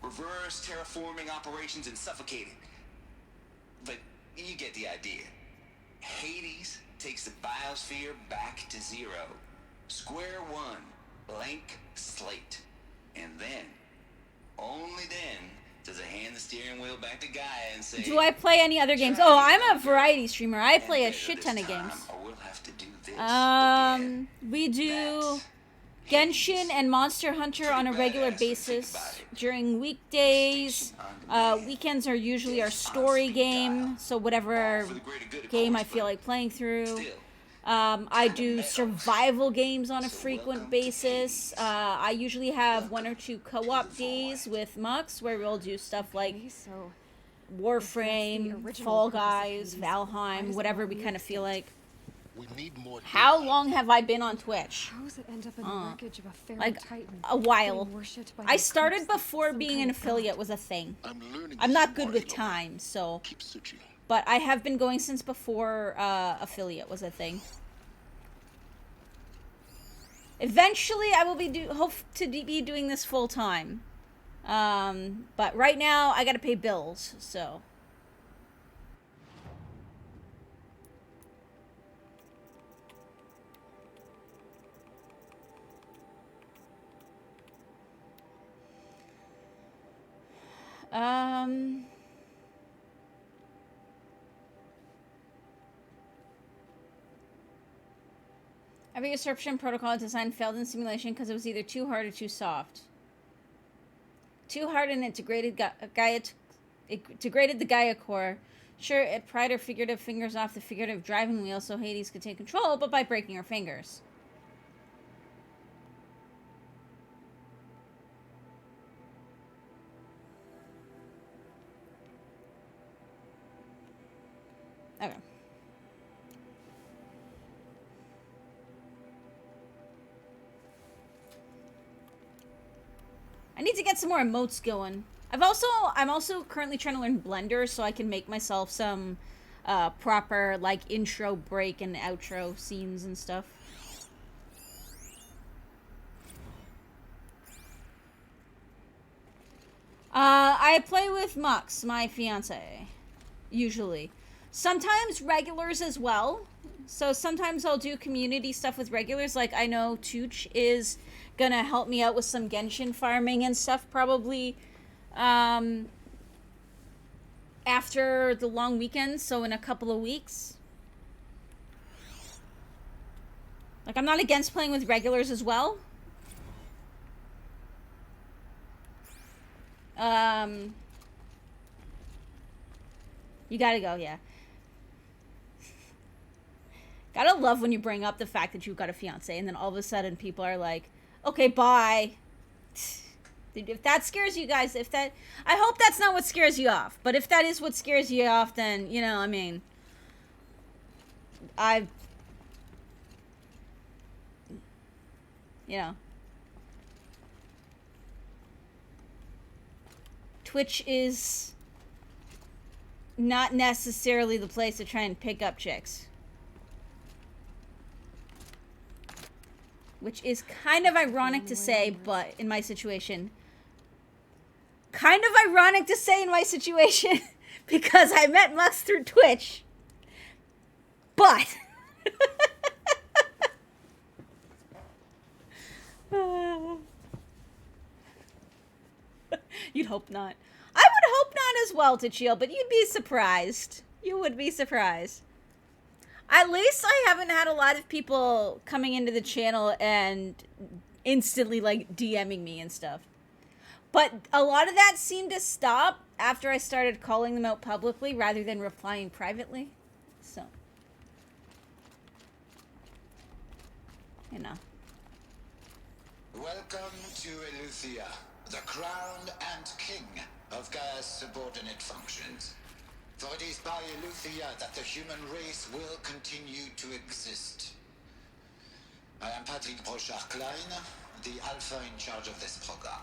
reverse terraforming operations and suffocating. But you get the idea. Hades takes the biosphere back to zero. Square one, blank slate. And then, only then, does it hand the steering wheel back to Gaia and say, Do I play any other games? Oh, I'm a variety streamer. I play a shit ton of games. We'll have to do this We do Genshin and Monster Hunter on a regular basis during weekdays. Weekends are usually our story game, so whatever game I feel like playing through. I do survival games on a frequent basis. I usually have 1 or 2 co-op days with Mux where we'll do stuff like Warframe, Fall Guys, Valheim, whatever we kind of feel like. We need more. How long have I been on Twitch? How does it end up in the wreckage of a fairy Like titan? a while. Being worshipped by I the started eclipse? before Some being kind an of god. affiliate was a thing. I'm I'm not good with time, so. But I have been going since before affiliate was a thing. Eventually, I will be hope to be doing this full time. But right now, I gotta pay bills, so. Every usurpation protocol design failed in simulation because it was either too hard or too soft. Too hard and it degraded degraded the Gaia core. Sure, it pried her figurative fingers off the figurative driving wheel so Hades could take control, but by breaking her fingers. Okay. I need to get some more emotes going. I'm also currently trying to learn Blender so I can make myself some proper like intro break and outro scenes and stuff. I play with Mux, my fiance, usually. Sometimes regulars as well. So sometimes I'll do community stuff with regulars. Like I know Tooch is gonna help me out with some Genshin farming and stuff probably after the long weekend, so in a couple of weeks. Like I'm not against playing with regulars as well. You gotta go, yeah. Gotta love when you bring up the fact that you've got a fiance and then all of a sudden people are like, okay, bye. If that scares you guys, I hope that's not what scares you off. But if that is what scares you off, then, you know, I mean, you know. Twitch is not necessarily the place to try and pick up chicks. Which is kind of ironic to say, but in my situation. Kind of ironic to say in my situation, because I met Mux through Twitch. But. You'd hope not. I would hope not as well, Tachil, but you'd be surprised. You would be surprised. At least I haven't had a lot of people coming into the channel and instantly, like, DMing me and stuff. But a lot of that seemed to stop after I started calling them out publicly rather than replying privately. So. You know. Welcome to Eleuthia, the crown and king of Gaia's subordinate functions. For it is by Eleuthia that the human race will continue to exist. I am Patrick Brochard-Klein, the Alpha in charge of this program.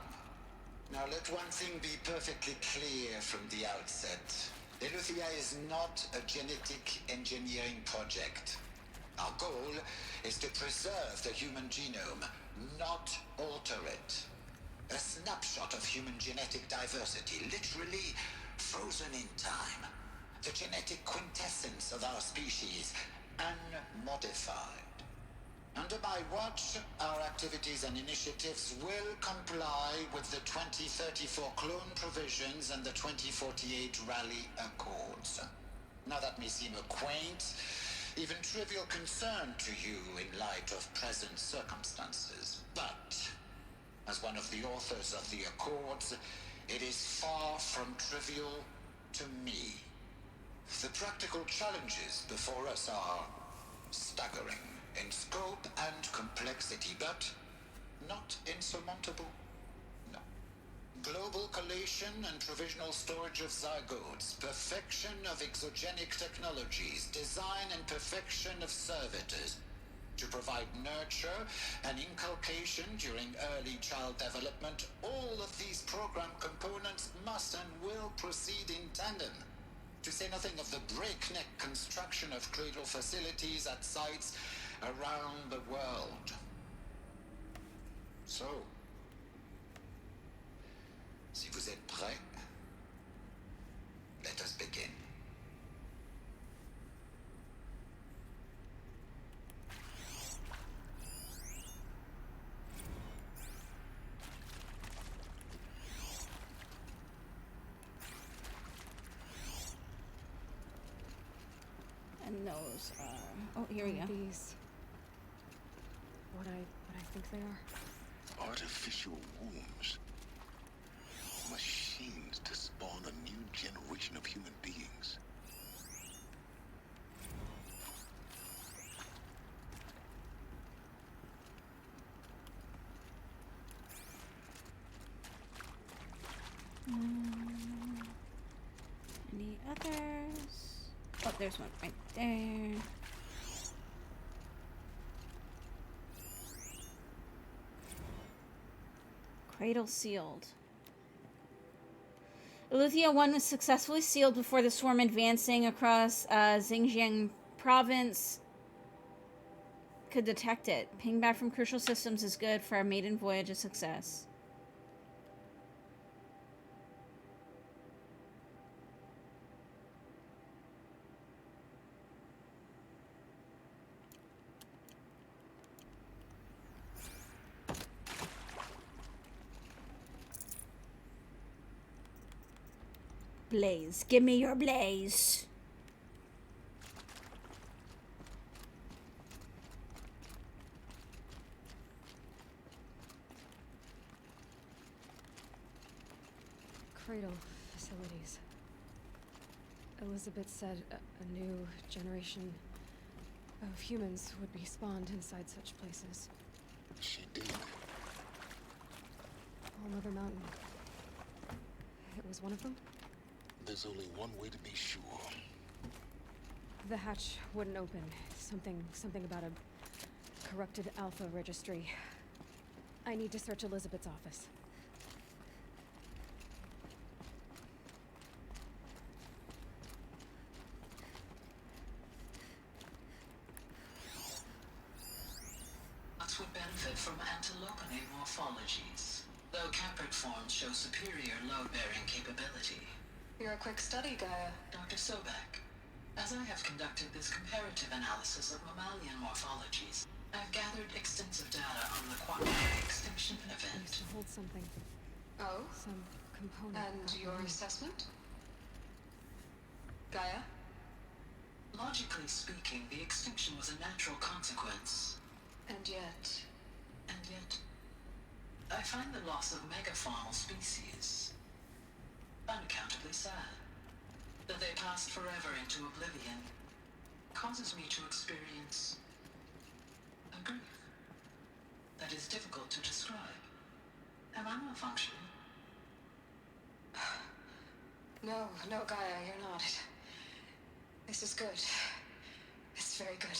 Now let one thing be perfectly clear from the outset. Eleuthia is not a genetic engineering project. Our goal is to preserve the human genome, not alter it. A snapshot of human genetic diversity, literally frozen in time. The genetic quintessence of our species, unmodified. Under my watch, our activities and initiatives will comply with the 2034 clone provisions and the 2048 Raleigh Accords. Now that may seem a quaint, even trivial concern to you in light of present circumstances, but as one of the authors of the Accords, it is far from trivial to me. The practical challenges before us are staggering in scope and complexity, but not insurmountable. No. Global collation and provisional storage of zygotes, perfection of exogenic technologies, design and perfection of servitors, to provide nurture and inculcation during early child development. All of these program components must and will proceed in tandem. To say nothing of the breakneck construction of cradle facilities at sites around the world. So, si vous êtes prêts, let us begin. And those are... Oh, here we go. These... What I think they are? Artificial wombs. Machines to spawn a new generation of human beings. Any others? Oh, there's one right there. Cradle sealed. Eleuthia 1 was successfully sealed before the swarm advancing across Xinjiang province could detect it. Ping back from crucial systems is good for our maiden voyage a success. Blaze. Give me your blaze. Cradle facilities. Elizabeth said a new generation of humans would be spawned inside such places. She did. All Mother Mountain. It was one of them? There's only one way to be sure. The hatch wouldn't open. Something about a corrupted Alpha registry. I need to search Elizabeth's office. Nuts would benefit from antiloconate morphologies, though caprid forms show superior load-bearing capability. You're a quick study, Gaia. Dr. Sobek, as I have conducted this comparative analysis of mammalian morphologies, I've gathered extensive data on the Quackmire extinction It event. used to hold something. Oh? Some component. And your assessment? Gaia? Logically speaking, the extinction was a natural consequence. And yet... I find the loss of megafaunal species unaccountably sad. That they passed forever into oblivion causes me to experience a grief. that is difficult to describe. Am I malfunctioning? No, Gaia, you're not. This is good. It's very good.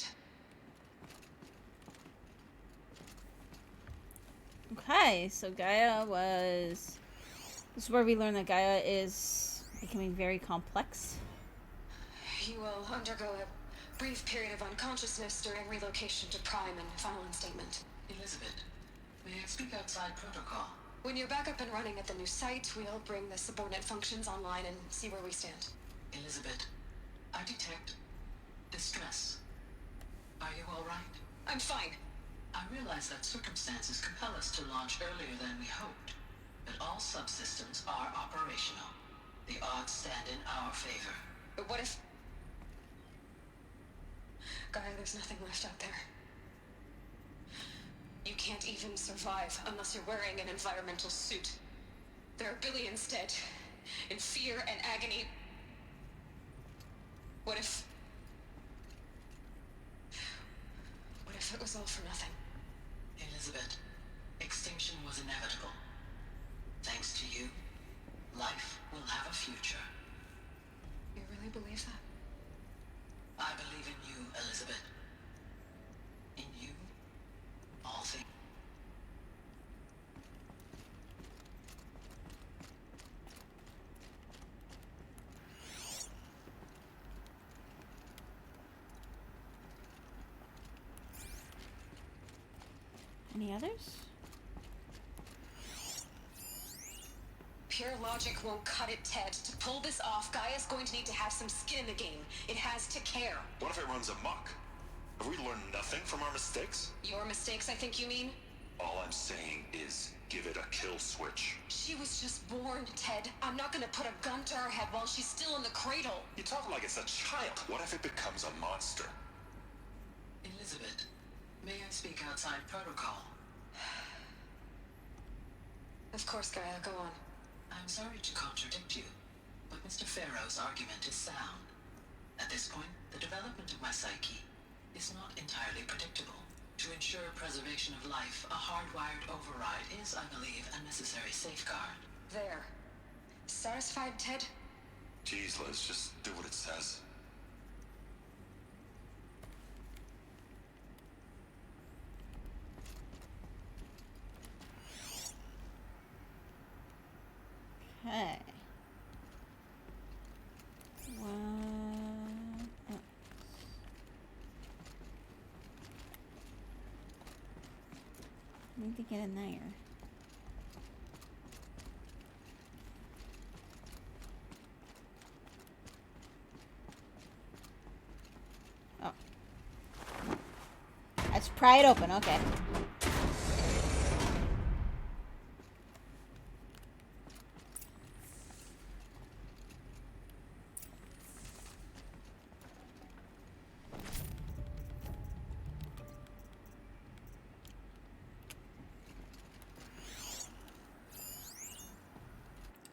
Okay, so Gaia was... This is where we learn that Gaia is becoming very complex. You will undergo a brief period of unconsciousness during relocation to Prime and final instatement. Elizabeth, may I speak outside protocol? When you're back up and running at the new site, we'll bring the subordinate functions online and see where we stand. Elizabeth, I detect distress. Are you all right? I'm fine. I realize that circumstances compel us to launch earlier than we hoped, but all subsystems are operational. The odds stand in our favor. But what if... Gaia, there's nothing left out there. You can't even survive unless you're wearing an environmental suit. There are billions dead, in fear and agony. What if it was all for nothing? Elizabeth, extinction was inevitable. Thanks to you, life will have a future. You really believe that? I believe in you, Elizabeth. In you, all things. Any others? Pure logic won't cut it, Ted. To pull this off, Gaia's going to need to have some skin in the game. It has to care. What if it runs amok? Have we learned nothing from our mistakes? Your mistakes, I think you mean? All I'm saying is, give it a kill switch. She was just born, Ted. I'm not gonna put a gun to her head while she's still in the cradle. You talk like it's a child. What if it becomes a monster? Elizabeth, may I speak outside protocol? Of course, Gaia, go on. I'm sorry to contradict you, but Mr. Farrow's argument is sound. At this point, the development of my psyche is not entirely predictable. To ensure preservation of life, a hardwired override is, I believe, a necessary safeguard. There. Satisfied, Ted? Jeez, Liz, just do what it says. Okay. What else? Need to get in there. Oh. Let's pry it open, okay.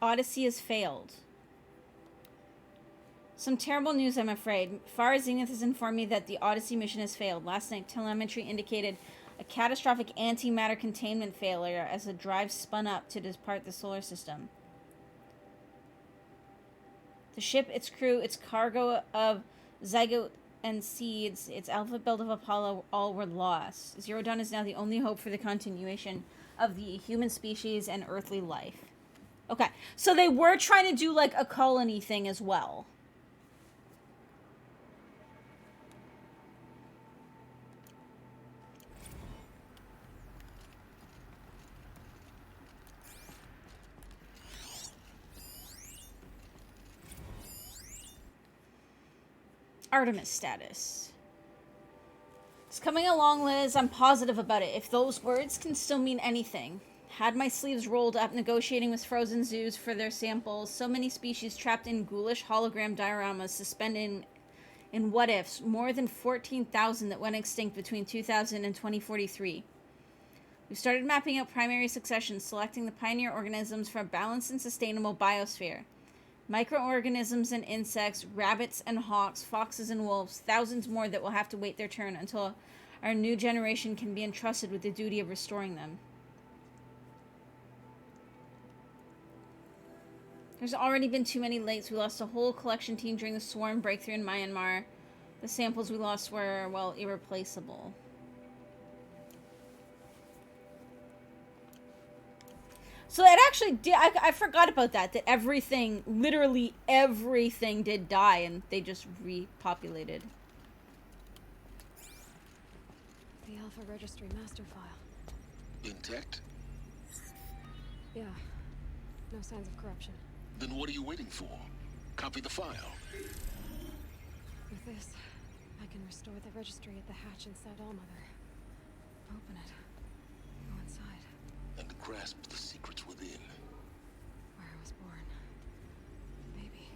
Odyssey has failed. Some terrible news, I'm afraid. Far Zenith has informed me that the Odyssey mission has failed. Last night, telemetry indicated a catastrophic antimatter containment failure as the drive spun up to depart the solar system. The ship, its crew, its cargo of zygote and seeds, its alpha build of Apollo, all were lost. Zero Dawn is now the only hope for the continuation of the human species and earthly life. Okay, so they were trying to do, like, a colony thing as well. Artemis status. It's coming along, Liz. I'm positive about it. If those words can still mean anything. Had my sleeves rolled up negotiating with frozen zoos for their samples. So many species trapped in ghoulish hologram dioramas suspended in what-ifs. More than 14,000 that went extinct between 2000 and 2043. We started mapping out primary succession, selecting the pioneer organisms for a balanced and sustainable biosphere. Microorganisms and insects, rabbits and hawks, foxes and wolves, thousands more that will have to wait their turn until our new generation can be entrusted with the duty of restoring them. There's already been too many lakes. We lost a whole collection team during the swarm breakthrough in Myanmar. The samples we lost were, well, irreplaceable. So it actually did, I forgot about that, that everything, literally everything did die and they just repopulated. The Alpha Registry master file. Intact? Yeah. No signs of corruption. Then what are you waiting for? Copy the file. With this, I can restore the registry at the hatch inside Allmother. Open it. Go inside. And grasp the secrets within. Where I was born. Maybe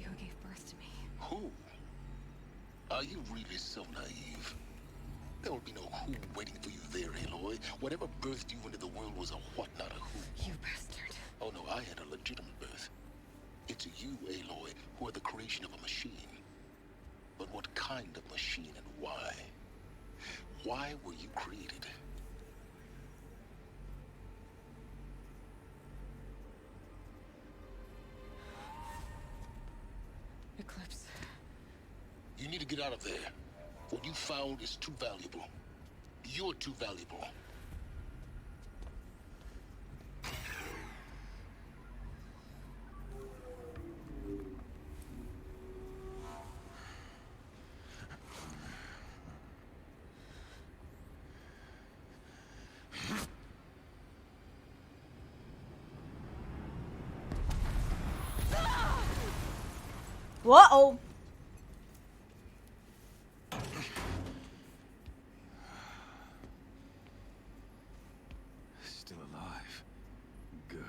who gave birth to me. Who? Are you really so naive? There will be no who waiting for you there, Aloy. Whatever birthed you into the world was a what, not a who. You bastard. Oh no, I had a legitimate birth. It's you, Aloy, who are the creation of a machine. But what kind of machine and why? Why were you created? Eclipse. You need to get out of there. What you found is too valuable. You're too valuable. Whoa! Still alive. Good.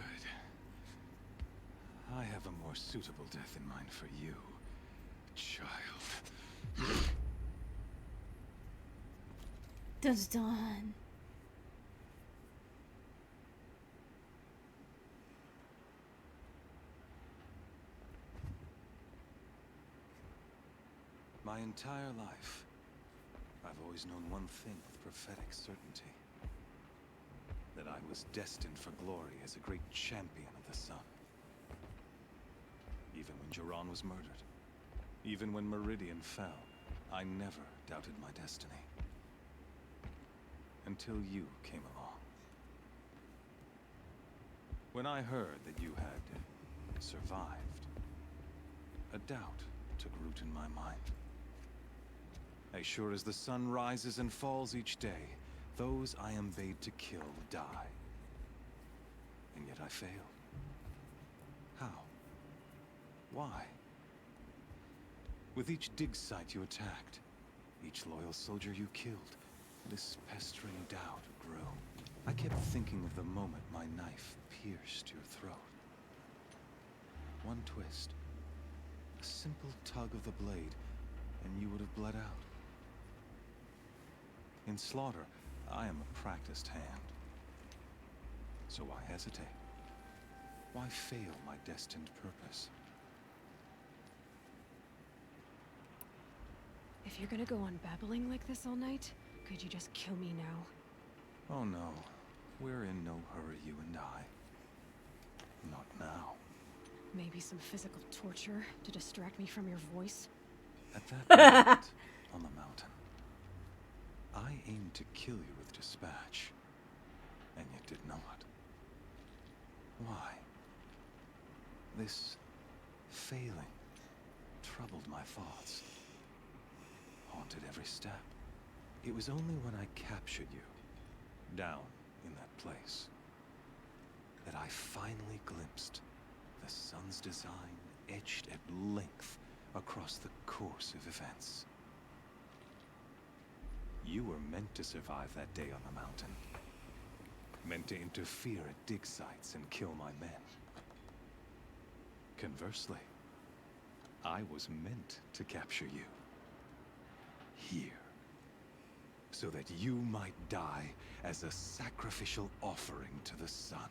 I have a more suitable death in mind for you, child. Done. My entire life, I've always known one thing with prophetic certainty. That I was destined for glory as a great champion of the sun. Even when Jiran was murdered, even when Meridian fell, I never doubted my destiny. Until you came along. When I heard that you had survived, a doubt took root in my mind. As sure as the sun rises and falls each day, those I am bade to kill die. And yet I failed. How? Why? With each dig site you attacked, each loyal soldier you killed, this pestering doubt grew. I kept thinking of the moment my knife pierced your throat. One twist, a simple tug of the blade, and you would have bled out. In slaughter, I am a practiced hand. So why hesitate? Why fail my destined purpose? If you're gonna go on babbling like this all night, could you just kill me now? Oh no, we're in no hurry, you and I. Not now. Maybe some physical torture to distract me from your voice? At that moment, on the mountain, I aimed to kill you with dispatch, and you did not. Why? This failing troubled my thoughts, haunted every step. It was only when I captured you, down in that place, that I finally glimpsed the sun's design etched at length across the course of events. You were meant to survive that day on the mountain. Meant to interfere at dig sites and kill my men. Conversely, I was meant to capture you. Here. So that you might die as a sacrificial offering to the sun.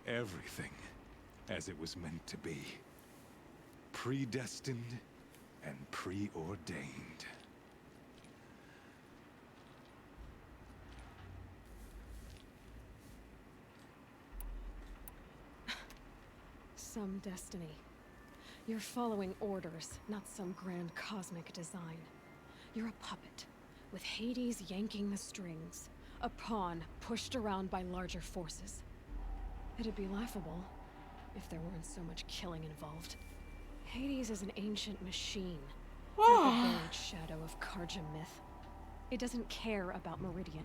Everything as it was meant to be. Predestined and preordained. some destiny. You're following orders, not some grand cosmic design. You're a puppet, with Hades yanking the strings. A pawn pushed around by larger forces. It'd be laughable if there weren't so much killing involved. Hades is an ancient machine, like the buried shadow of Karja myth. It doesn't care about Meridian.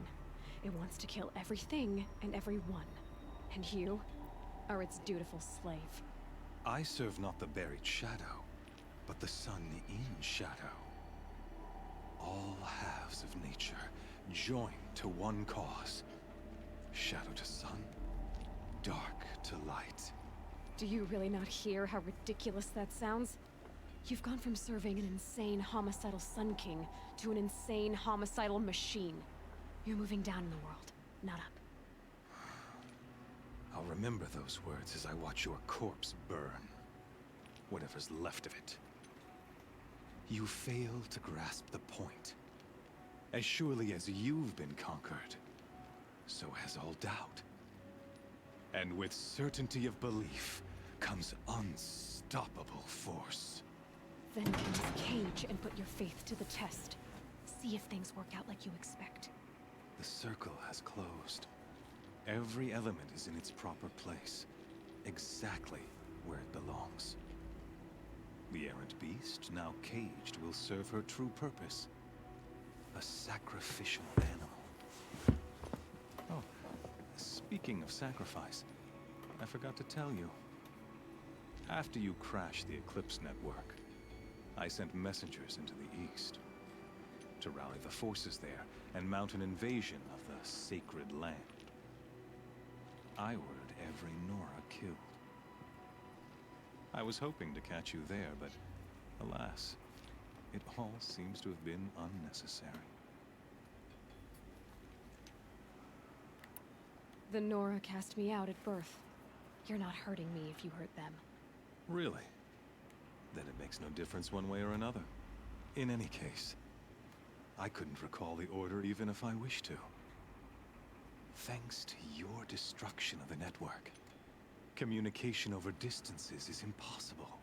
It wants to kill everything and everyone. And you are its dutiful slave. I serve not the buried shadow, but the sun in shadow. All halves of nature joined to one cause. Shadow to sun, dark to light. Do you really not hear how ridiculous that sounds? You've gone from serving an insane homicidal Sun King to an insane homicidal machine. You're moving down in the world, not up. I'll remember those words as I watch your corpse burn. Whatever's left of it. You fail to grasp the point. As surely as you've been conquered, so has all doubt. And with certainty of belief comes unstoppable force. Then get in this cage and put your faith to the test. See if things work out like you expect. The circle has closed. Every element is in its proper place, exactly where it belongs. The errant beast, now caged, will serve her true purpose. A sacrificial animal. Oh, speaking of sacrifice, I forgot to tell you. After you crashed the Eclipse network, I sent messengers into the east to rally the forces there and mount an invasion of the sacred land. I ordered every Nora killed. I was hoping to catch you there, but alas, it all seems to have been unnecessary. The Nora cast me out at birth. You're not hurting me if you hurt them. Really? Then it makes no difference one way or another. In any case, I couldn't recall the order even if I wished to. Thanks to your destruction of the network, communication over distances is impossible.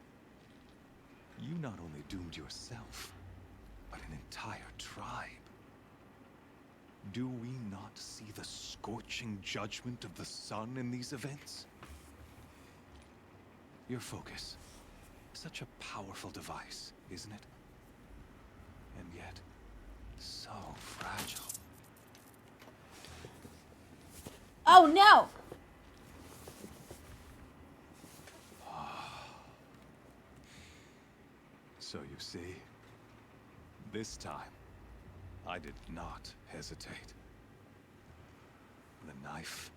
You not only doomed yourself, but an entire tribe. Do we not see the scorching judgment of the sun in these events? Your focus. Such a powerful device, isn't it? And yet, so fragile. Oh no! So you see, this time, I did not hesitate. The knife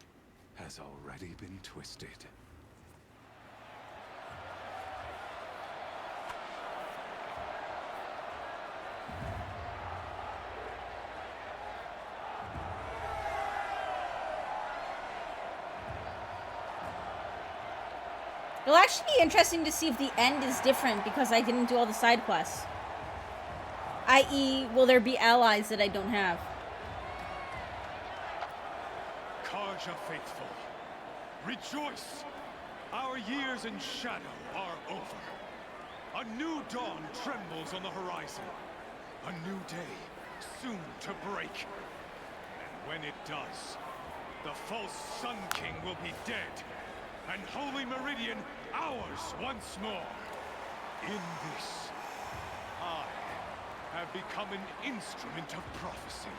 has already been twisted. It'll actually be interesting to see if the end is different because I didn't do all the side quests. I.e., will there be allies that I don't have? Karja faithful, rejoice! Our years in shadow are over. A new dawn trembles on the horizon. A new day, soon to break. And when it does, the false Sun King will be dead, and Holy Meridian ours once more. In this, I have become an instrument of prophecy.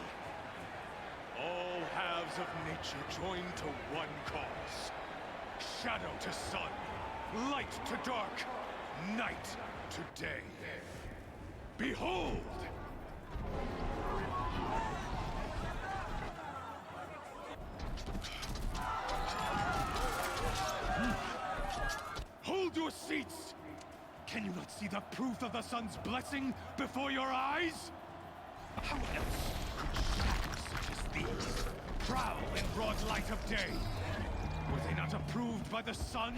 All halves of nature join to one cause. Shadow to sun, light to dark, night to day. Behold! Hold your seats! Can you not see the proof of the sun's blessing before your eyes? How else could shadows such as these prowl in broad light of day? Were they not approved by the sun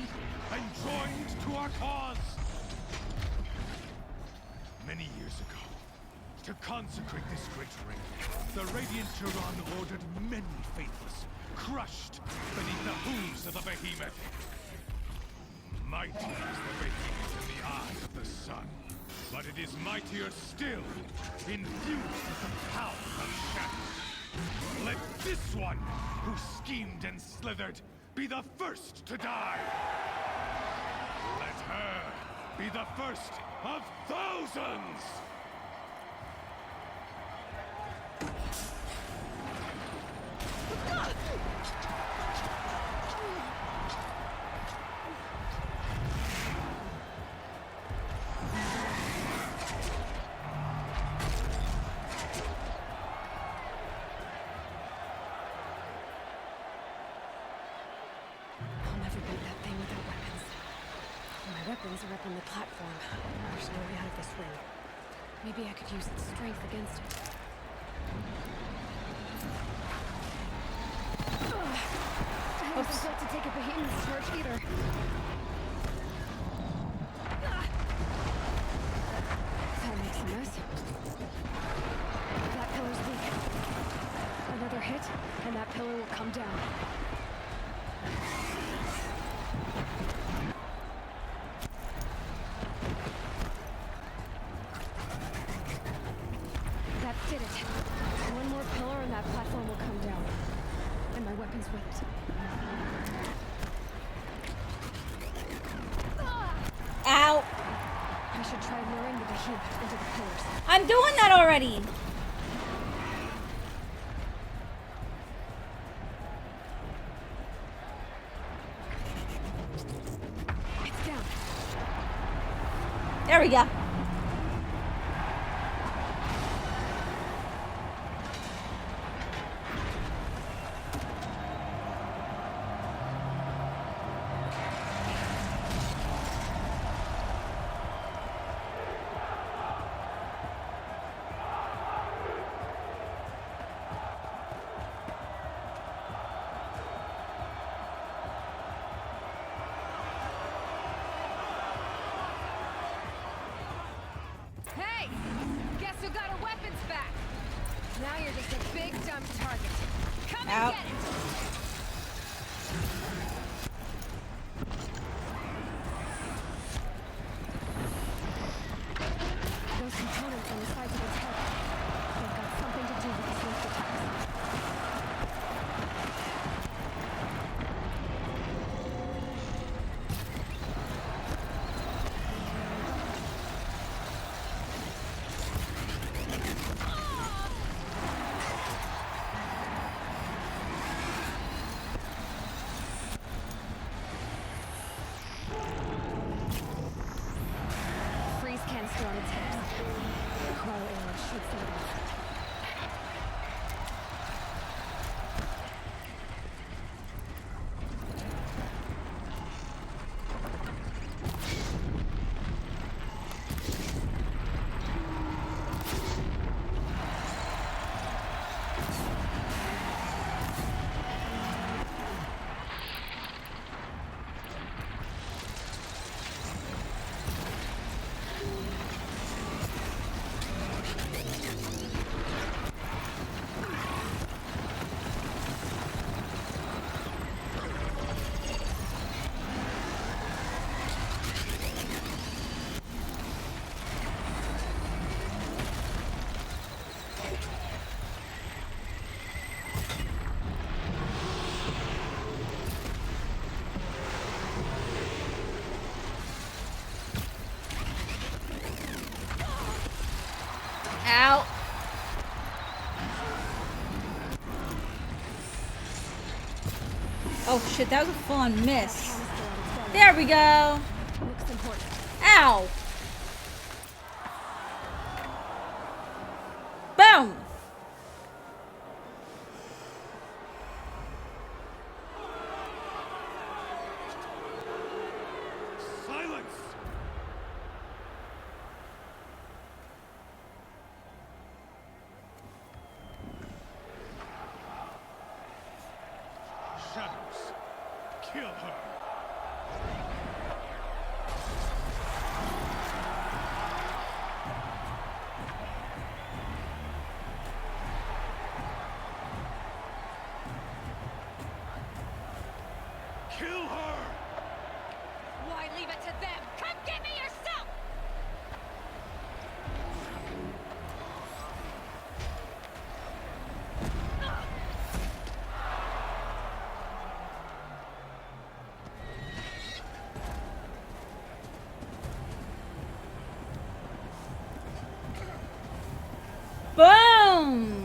and joined to our cause? Many years ago, to consecrate this great ring, the Radiant Turan ordered many faithless, crushed beneath the hooves of the behemoth. Mighty is the radiance in the eye of the sun, but it is mightier still, infused with the power of shadow. Let this one, who schemed and slithered, be the first to die. Let her be the first of thousands! I'll never beat that thing without weapons. My weapons are up on the platform. There's no way out of this ring. Maybe I could use its strength against it. I wasn't built to take a behemoth's charge either. That makes a mess. That pillar's weak. Another hit, and that pillar will come down. That did it. One more pillar and that platform will come down. And my weapons with it. Ow! I should try luring the behemoth into the pillars. I'm doing that already! It's down. There we go. Hey! Guess who got her weapons back? Now you're just a big dumb target. Come and get it! Those components on the sides of his head. They've got something to do with his lift attacks. Freeze canister on its hips. Crow arrow shoots it off. Ow. Oh shit, that was a full-on miss. There we go. Looks important. Ow. Boom. Silence! Shadows, kill her! Kill her! Why leave Boom!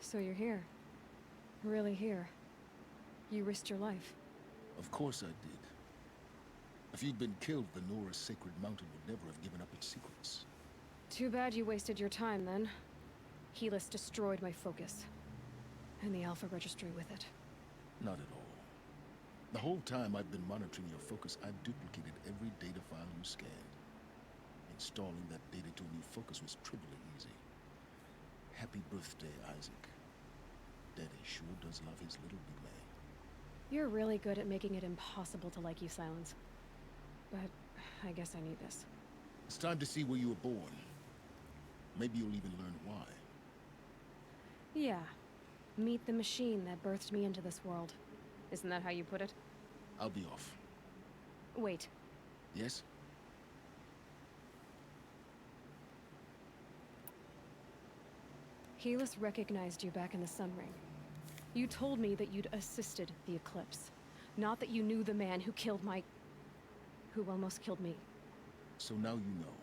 So you're here. Really here. You risked your life. Of course I did. If you'd been killed, the Nora's sacred mountain would never have given up its secrets. Too bad you wasted your time then. Helis destroyed my focus. And the Alpha Registry with it. Not at all. The whole time I've been monitoring your focus, I've duplicated every data file you scanned. Installing that data to a new focus was trivially easy. Happy birthday, Isaac. Daddy sure does love his little big man. You're really good at making it impossible to like you, Silence. But I guess I need this. It's time to see where you were born. Maybe you'll even learn why. Yeah. Meet the machine that birthed me into this world. Isn't that how you put it? I'll be off. Wait. Yes? Helis recognized you back in the Sun Ring. You told me that you'd assisted the Eclipse. Not that you knew the man who killed my... who almost killed me. So now you know.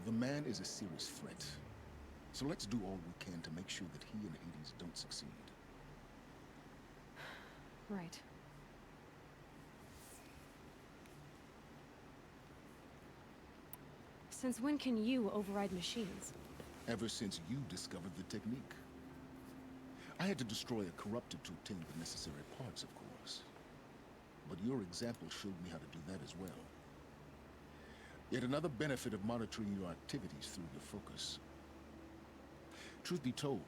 The man is a serious threat. So let's do all we can to make sure that he and Hades don't succeed. Right. Since when can you override machines? Ever since you discovered the technique. I had to destroy a corruptor to obtain the necessary parts, of course. But your example showed me how to do that as well. Yet another benefit of monitoring your activities through your focus. Truth be told,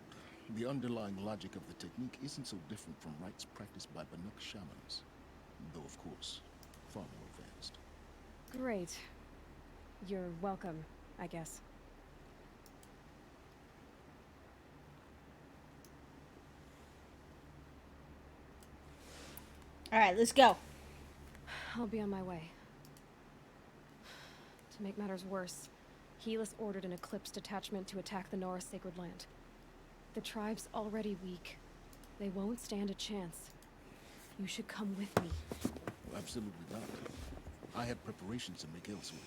the underlying logic of the technique isn't so different from rites practiced by Banuk shamans. Though, of course, far more advanced. Great. You're welcome, I guess. Alright, let's go. I'll be on my way. To make matters worse, Helis ordered an Eclipse detachment to attack the Nora Sacred Land. The tribe's already weak. They won't stand a chance. You should come with me. Absolutely not. I have preparations to make elsewhere.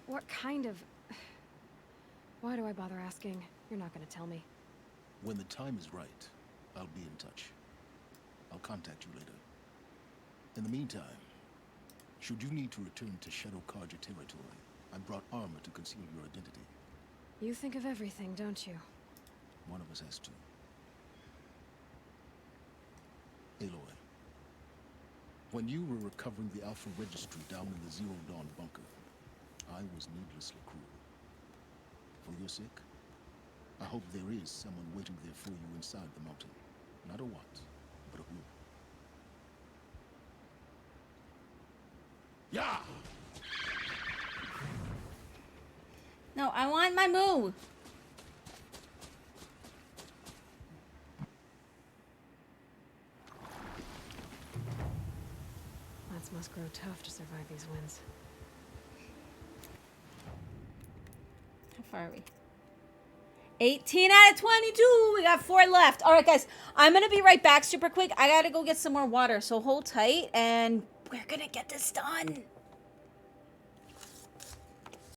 What kind of... Why do I bother asking? You're not gonna tell me. When the time is right, I'll be in touch. I'll contact you later. In the meantime, should you need to return to Shadow Carja territory, I brought armor to conceal your identity. You think of everything, don't you? One of us has to. Aloy, when you were recovering the Alpha Registry down in the Zero Dawn bunker, I was needlessly cruel. For your sake, I hope there is someone waiting there for you inside the mountain. Not a what, but a who. Yeah! No, I want my move. Plants must grow tough to survive these winds. How far are we? 18 out of 22. We got 4 left. All right, guys. I'm going to be right back super quick. I got to go get some more water. So hold tight and we're going to get this done.